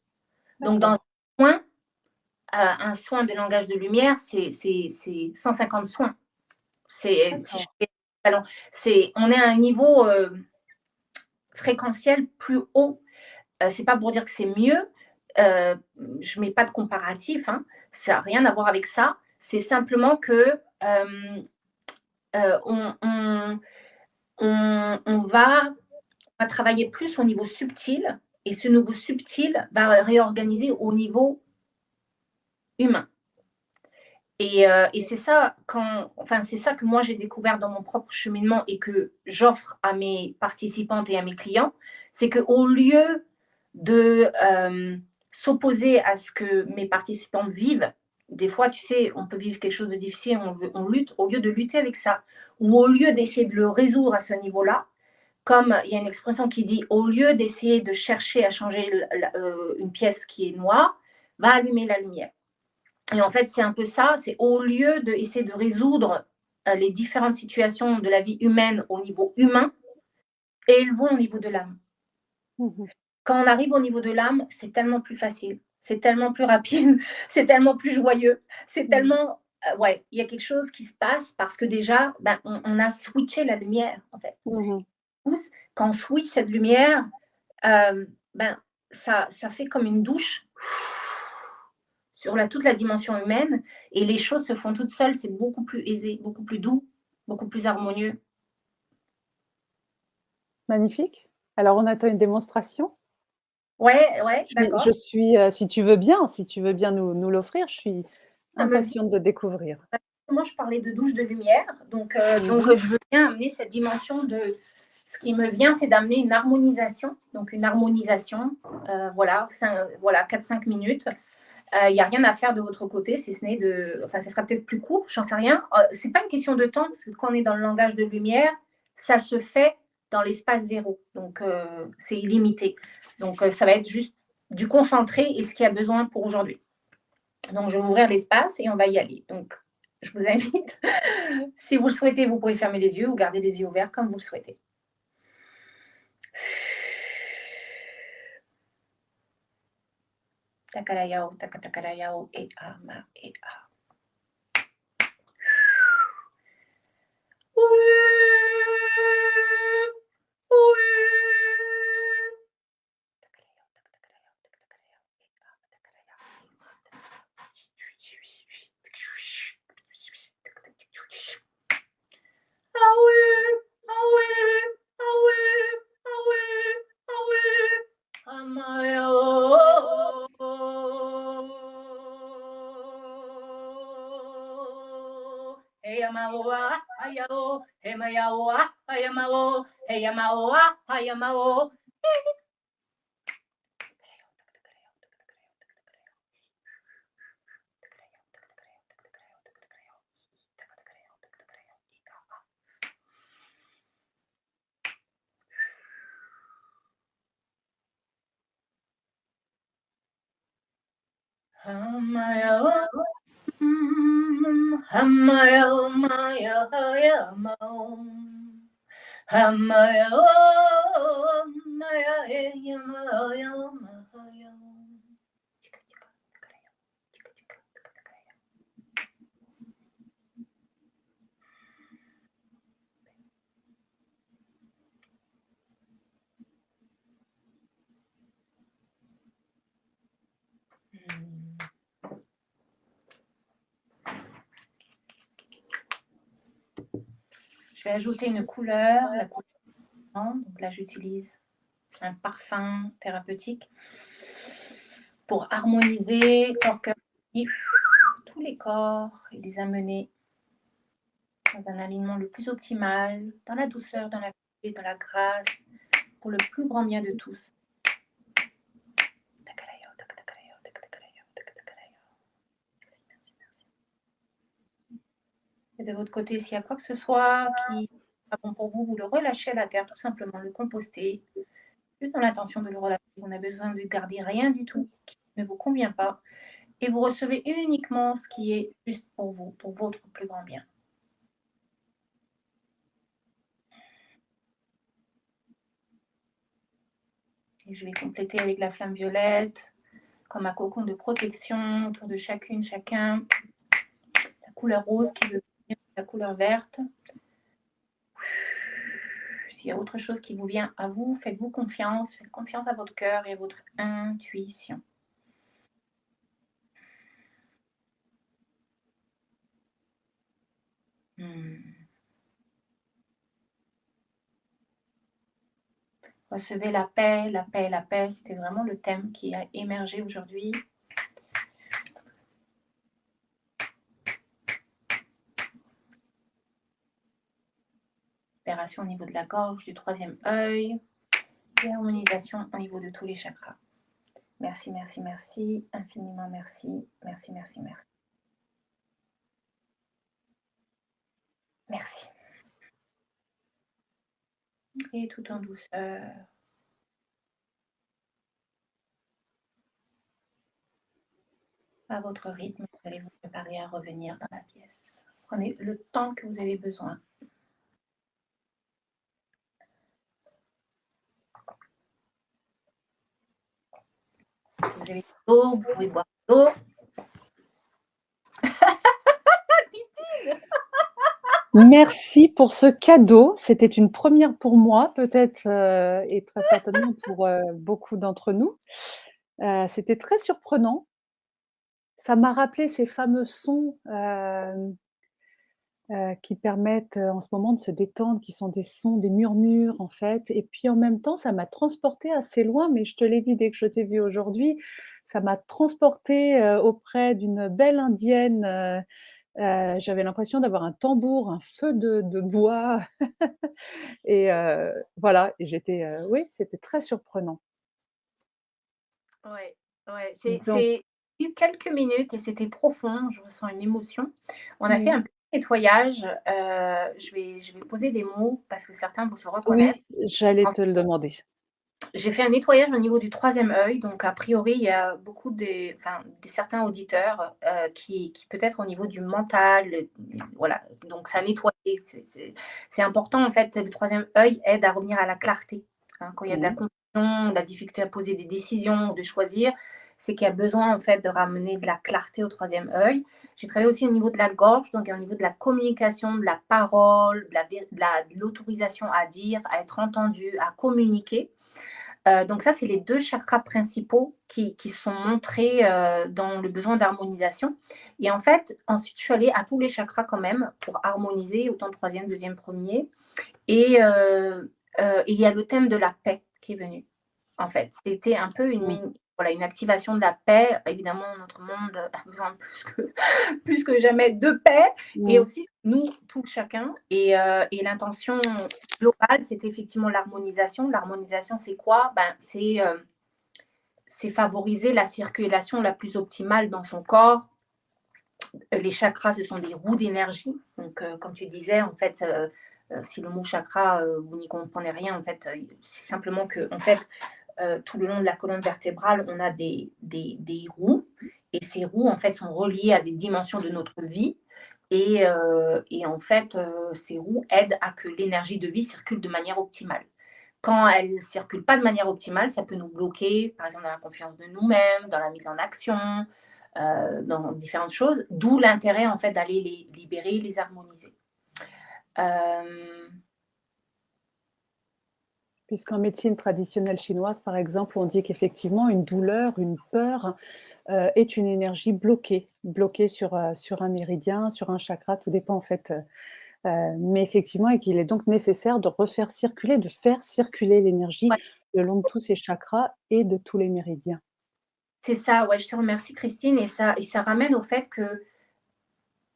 Speaker 2: Donc, dans un soin de langage de lumière, c'est 150 soins. Si je fais, on est à un niveau fréquentiel plus haut. C'est pas pour dire que c'est mieux. Je mets pas de comparatif. Hein. Ça n'a rien à voir avec ça. C'est simplement que on va travailler plus au niveau subtil, et ce niveau subtil va réorganiser au niveau humain. Et c'est ça, c'est ça que moi j'ai découvert dans mon propre cheminement et que j'offre à mes participantes et à mes clients, c'est qu'au lieu de s'opposer à ce que mes participantes vivent, des fois, tu sais, on peut vivre quelque chose de difficile, on lutte, au lieu de lutter avec ça, ou au lieu d'essayer de le résoudre à ce niveau-là, comme il y a une expression qui dit, au lieu d'essayer de chercher à changer une pièce qui est noire, va allumer la lumière. Et en fait, c'est un peu ça, c'est au lieu d'essayer de résoudre les différentes situations de la vie humaine au niveau humain, élevons au niveau de l'âme. Quand on arrive au niveau de l'âme, c'est tellement plus facile, c'est tellement plus rapide, c'est tellement plus joyeux, c'est tellement... ouais, il y a quelque chose qui se passe parce que déjà, on a switché la lumière, en fait. Quand on switch cette lumière, ça fait comme une douche sur toute la dimension humaine, et les choses se font toutes seules, c'est beaucoup plus aisé, beaucoup plus doux, beaucoup plus harmonieux.
Speaker 3: Magnifique. Alors on attend une démonstration.
Speaker 2: Ouais, d'accord.
Speaker 3: Je suis, si tu veux bien nous l'offrir, je suis impatiente de découvrir.
Speaker 2: Moi, je parlais de douche de lumière, donc je veux bien amener cette dimension de... Ce qui me vient, c'est d'amener une harmonisation. Donc une harmonisation, voilà, 4-5 minutes. Il n'y a rien à faire de votre côté, si ce n'est de... Enfin, ce sera peut-être plus court, j'en sais rien. Ce n'est pas une question de temps, parce que quand on est dans le langage de lumière, ça se fait dans l'espace zéro. Donc, c'est illimité. Donc, ça va être juste du concentré et ce qu'il y a besoin pour aujourd'hui. Donc, je vais ouvrir l'espace et on va y aller. Donc, je vous invite. Si vous le souhaitez, vous pouvez fermer les yeux ou garder les yeux ouverts comme vous le souhaitez. Takarayao, takatakarayaao, et ama, et a. Hamaya, maya, haya, maum. Hamaya, maya, eya, maya, maya. Tika, tika, takaraya. Tika, tika, takaraya. Je vais ajouter une couleur, la couleur blanc. Donc là, j'utilise un parfum thérapeutique pour harmoniser corps, cœur, esprit, tous les corps et les amener dans un alignement le plus optimal, dans la douceur, dans la paix, dans la grâce, pour le plus grand bien de tous. Et de votre côté, s'il y a quoi que ce soit qui n'est pas bon pour vous, vous le relâchez à la terre, tout simplement, le compostez, juste dans l'intention de le relâcher. On n'a besoin de garder rien du tout qui ne vous convient pas. Et vous recevez uniquement ce qui est juste pour vous, pour votre plus grand bien. Et je vais compléter avec la flamme violette, comme un cocon de protection autour de chacune, chacun. La couleur rose qui veut venir, la couleur verte. S'il y a autre chose qui vous vient à vous, faites-vous confiance. Faites confiance à votre cœur et à votre intuition. Recevez la paix, la paix, la paix. C'était vraiment le thème qui a émergé aujourd'hui. Libération au niveau de la gorge, du troisième œil. Et harmonisation au niveau de tous les chakras. Merci, merci, merci. Infiniment merci. Merci, merci, merci. Merci. Et tout en douceur. À votre rythme, vous allez vous préparer à revenir dans la pièce. Prenez le temps que vous avez besoin. Si vous avez de l'eau, vous pouvez boire de l'eau. Christine!
Speaker 3: Merci pour ce cadeau. C'était une première pour moi, peut-être, et très certainement pour beaucoup d'entre nous. C'était très surprenant. Ça m'a rappelé ces fameux sons qui permettent en ce moment de se détendre, qui sont des sons, des murmures en fait. Et puis en même temps, ça m'a transportée assez loin, mais je te l'ai dit dès que je t'ai vue aujourd'hui, ça m'a transportée auprès d'une belle indienne. J'avais l'impression d'avoir un tambour, un feu de bois et voilà, et j'étais, oui, c'était très surprenant.
Speaker 2: Ouais, ouais,
Speaker 3: Donc
Speaker 2: c'est quelques minutes et c'était profond, je ressens une émotion. On a fait
Speaker 3: oui,
Speaker 2: un petit nettoyage, je vais poser des mots parce que certains vont se reconnaître.
Speaker 3: oui, j'allais te le demander.
Speaker 2: J'ai fait un nettoyage au niveau du troisième œil, donc a priori, il y a beaucoup certains auditeurs, qui peut-être au niveau du mental, voilà, donc ça a nettoyé. C'est important en fait, le troisième œil aide à revenir à la clarté, hein. Quand il y a de la
Speaker 3: Mmh.
Speaker 2: confusion, de la difficulté à poser des décisions, de choisir, c'est qu'il y a besoin en fait de ramener de la clarté au troisième œil. J'ai travaillé aussi au niveau de la gorge, donc au niveau de la communication, de la parole, de l'autorisation à dire, à être entendu, à communiquer. Donc ça, c'est les 2 chakras principaux qui sont montrés, dans le besoin d'harmonisation. Et en fait, ensuite, je suis allée à tous les chakras quand même pour harmoniser, autant le 3e, 2e, 1er. Et il y a le thème de la paix qui est venu, en fait. C'était un peu
Speaker 3: Mmh.
Speaker 2: une activation de la paix. Évidemment, notre monde a besoin plus que jamais de paix et
Speaker 3: Mmh.
Speaker 2: aussi nous, tous chacun. Et l'intention globale, c'est effectivement l'harmonisation. L'harmonisation, c'est quoi? C'est favoriser la circulation la plus optimale dans son corps. Les chakras, ce sont des roues d'énergie. Donc, comme tu disais, en fait, si le mot chakra, vous n'y comprenez rien, en fait, c'est simplement que, en fait, tout le long de la colonne vertébrale, on a des roues Et ces roues, en fait, sont reliées à des dimensions de notre vie. Et en fait, ces roues aident à que l'énergie de vie circule de manière optimale. Quand elle ne circule pas de manière optimale, ça peut nous bloquer, par exemple, dans la confiance de nous-mêmes, dans la mise en action, dans différentes choses. D'où l'intérêt, en fait, d'aller les libérer, les harmoniser. Euh,
Speaker 3: Puisqu'en médecine traditionnelle chinoise, par exemple, on dit qu'effectivement, une douleur, une peur est une énergie bloquée sur un méridien, sur un chakra, tout dépend en fait. Mais effectivement, et qu'il est donc nécessaire de refaire circuler, de faire circuler l'énergie
Speaker 2: ouais,
Speaker 3: le long de tous ces chakras et de tous les méridiens.
Speaker 2: c'est ça, ouais, je te remercie, Christine. Et ça ramène au fait que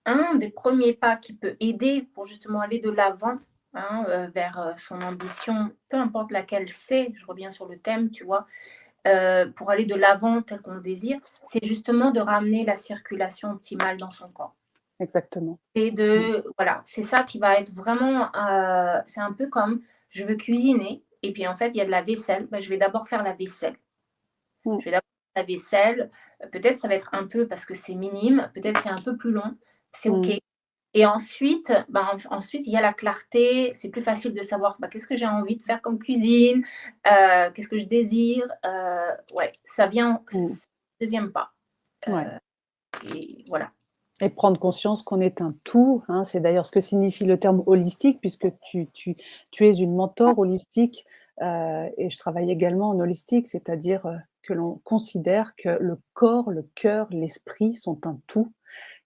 Speaker 2: un des premiers pas qui peut aider pour justement aller de l'avant, hein, vers son ambition, peu importe laquelle c'est, je reviens sur le thème, tu vois, pour aller de l'avant tel qu'on le désire, c'est justement de ramener la circulation optimale dans son corps.
Speaker 3: Exactement.
Speaker 2: Et voilà, c'est ça qui va être vraiment, c'est un peu comme je veux cuisiner, et puis en fait, il y a de la vaisselle, ben, je vais d'abord faire la vaisselle.
Speaker 3: Mm.
Speaker 2: Je vais d'abord faire la vaisselle, peut-être ça va être un peu parce que c'est minime, peut-être c'est un peu plus long, c'est OK.
Speaker 3: Mm.
Speaker 2: Et ensuite, ben, ensuite, il y a la clarté, c'est plus facile de savoir ben, qu'est-ce que j'ai envie de faire comme cuisine, qu'est-ce que je désire. Ouais, ça vient,
Speaker 3: Mm.
Speaker 2: deuxième pas.
Speaker 3: Ouais.
Speaker 2: Et voilà.
Speaker 3: Et prendre conscience qu'on est un tout, hein, c'est d'ailleurs ce que signifie le terme holistique, puisque tu es une mentor holistique, et je travaille également en holistique, c'est-à-dire que l'on considère que le corps, le cœur, l'esprit sont un tout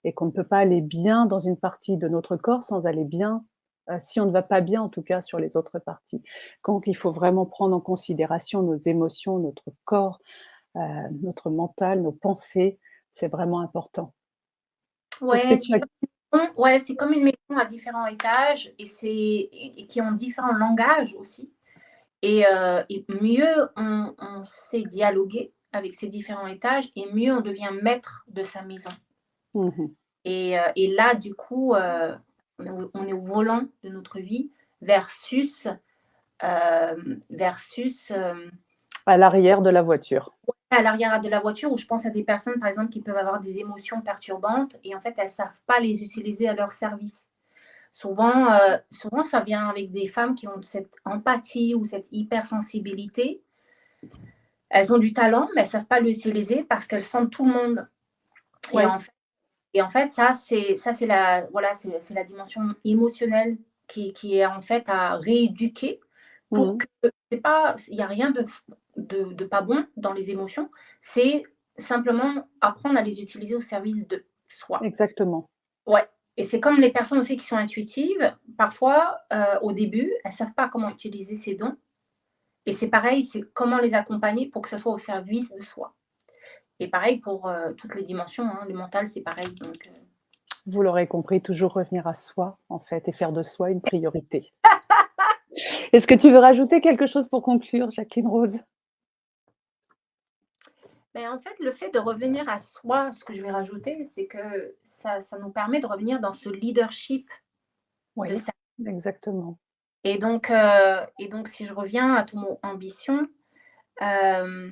Speaker 3: et qu'on ne peut pas aller bien dans une partie de notre corps sans aller bien, si on ne va pas bien en tout cas sur les autres parties. Donc il faut vraiment prendre en considération nos émotions, notre corps, notre mental, nos pensées, c'est vraiment important. Est-ce que
Speaker 2: Ouais,
Speaker 3: tu as
Speaker 2: ouais, c'est comme une maison à différents étages et qui ont différents langages aussi. Et mieux on sait dialoguer avec ces différents étages et mieux on devient maître de sa maison.
Speaker 3: Mmh.
Speaker 2: Et là, du coup, on est au volant de notre vie versus, versus
Speaker 3: À l'arrière de la voiture.
Speaker 2: à l'arrière de la voiture où je pense à des personnes, par exemple, qui peuvent avoir des émotions perturbantes et en fait, elles ne savent pas les utiliser à leur service. Souvent, ça vient avec des femmes qui ont cette empathie ou cette hypersensibilité. Elles ont du talent, mais elles ne savent pas l'utiliser parce qu'elles sentent tout le monde. Et
Speaker 3: Ouais.
Speaker 2: en fait, ça, c'est la, voilà, c'est la dimension émotionnelle qui est en fait à rééduquer pour
Speaker 3: Mmh.
Speaker 2: que c'est pas, il n'y a rien de pas bon dans les émotions. C'est simplement apprendre à les utiliser au service de soi.
Speaker 3: Exactement.
Speaker 2: Ouais. Et c'est comme les personnes aussi qui sont intuitives. Parfois, au début, elles ne savent pas comment utiliser ces dons. Et c'est pareil, c'est comment les accompagner pour que ça soit au service de soi. Et pareil pour toutes les dimensions, hein, le mental, c'est pareil. Donc,
Speaker 3: Vous l'aurez compris, toujours revenir à soi, en fait, et faire de soi une priorité. Est-ce que tu veux rajouter quelque chose pour conclure, Jacqueline Rose?
Speaker 2: mais en fait, le fait de revenir à soi, ce que je vais rajouter, c'est que ça nous permet de revenir dans ce leadership de
Speaker 3: Oui,
Speaker 2: ça.
Speaker 3: exactement.
Speaker 2: Et donc, si je reviens à ton mot ambition, euh,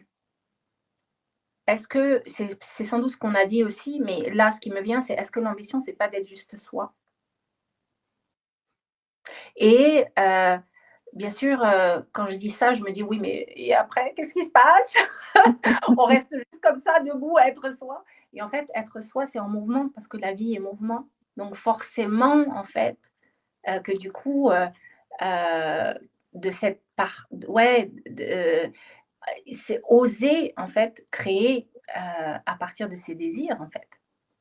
Speaker 2: est-ce que c'est sans doute ce qu'on a dit aussi, mais là, ce qui me vient, c'est est-ce que l'ambition, c'est pas d'être juste soi? Et bien sûr, quand je dis ça, je me dis: «Oui, mais et après, qu'est-ce qui se passe?» On reste juste comme ça, debout, à être soi. Et en fait, être soi, c'est en mouvement parce que la vie est mouvement. Donc forcément, en fait, que du coup, de cette part ouais, c'est oser, en fait, créer, à partir de ses désirs, en fait,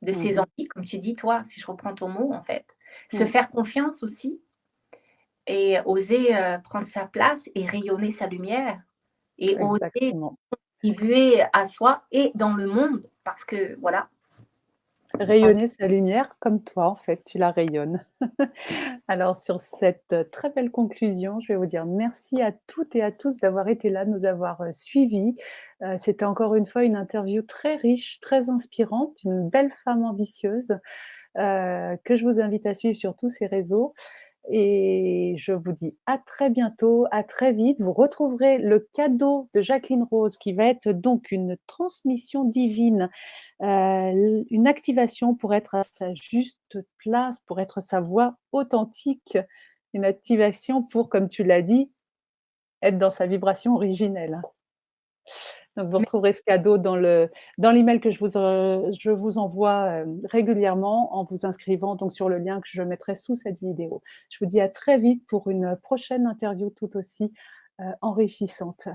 Speaker 2: de ses
Speaker 3: Mmh.
Speaker 2: envies, comme tu dis, toi, si je reprends ton mot, en fait. Se
Speaker 3: Mmh.
Speaker 2: faire confiance aussi et oser, prendre sa place et rayonner sa lumière et oser
Speaker 3: Exactement.
Speaker 2: contribuer à soi et dans le monde parce que voilà, en
Speaker 3: Rayonner sa lumière comme toi, en fait, tu la rayonnes. Alors sur cette, très belle conclusion, je vais vous dire merci à toutes et à tous d'avoir été là, de nous avoir, suivis. C'était encore une fois une interview très riche, très inspirante, une belle femme ambitieuse, que je vous invite à suivre sur tous ces réseaux Et je vous dis à très bientôt, à très vite. Vous retrouverez le cadeau de Jacqueline Rose qui va être donc une transmission divine, une activation pour être à sa juste place, pour être sa voix authentique, une activation pour, comme tu l'as dit, être dans sa vibration originelle. Donc vous retrouverez ce cadeau dans l'email que je vous envoie régulièrement en vous inscrivant donc sur le lien que je mettrai sous cette vidéo. Je vous dis à très vite pour une prochaine interview tout aussi enrichissante.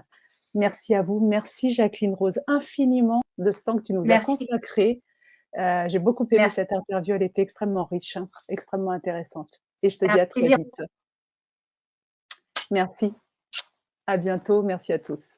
Speaker 3: Merci à vous. Merci Jacqueline Rose infiniment de ce temps que tu nous as
Speaker 2: Merci.
Speaker 3: consacré. J'ai beaucoup aimé
Speaker 2: Merci.
Speaker 3: cette interview. Elle était extrêmement riche, extrêmement intéressante. Et je te dis
Speaker 2: Un
Speaker 3: à très
Speaker 2: plaisir.
Speaker 3: vite. Merci. À bientôt. Merci à tous.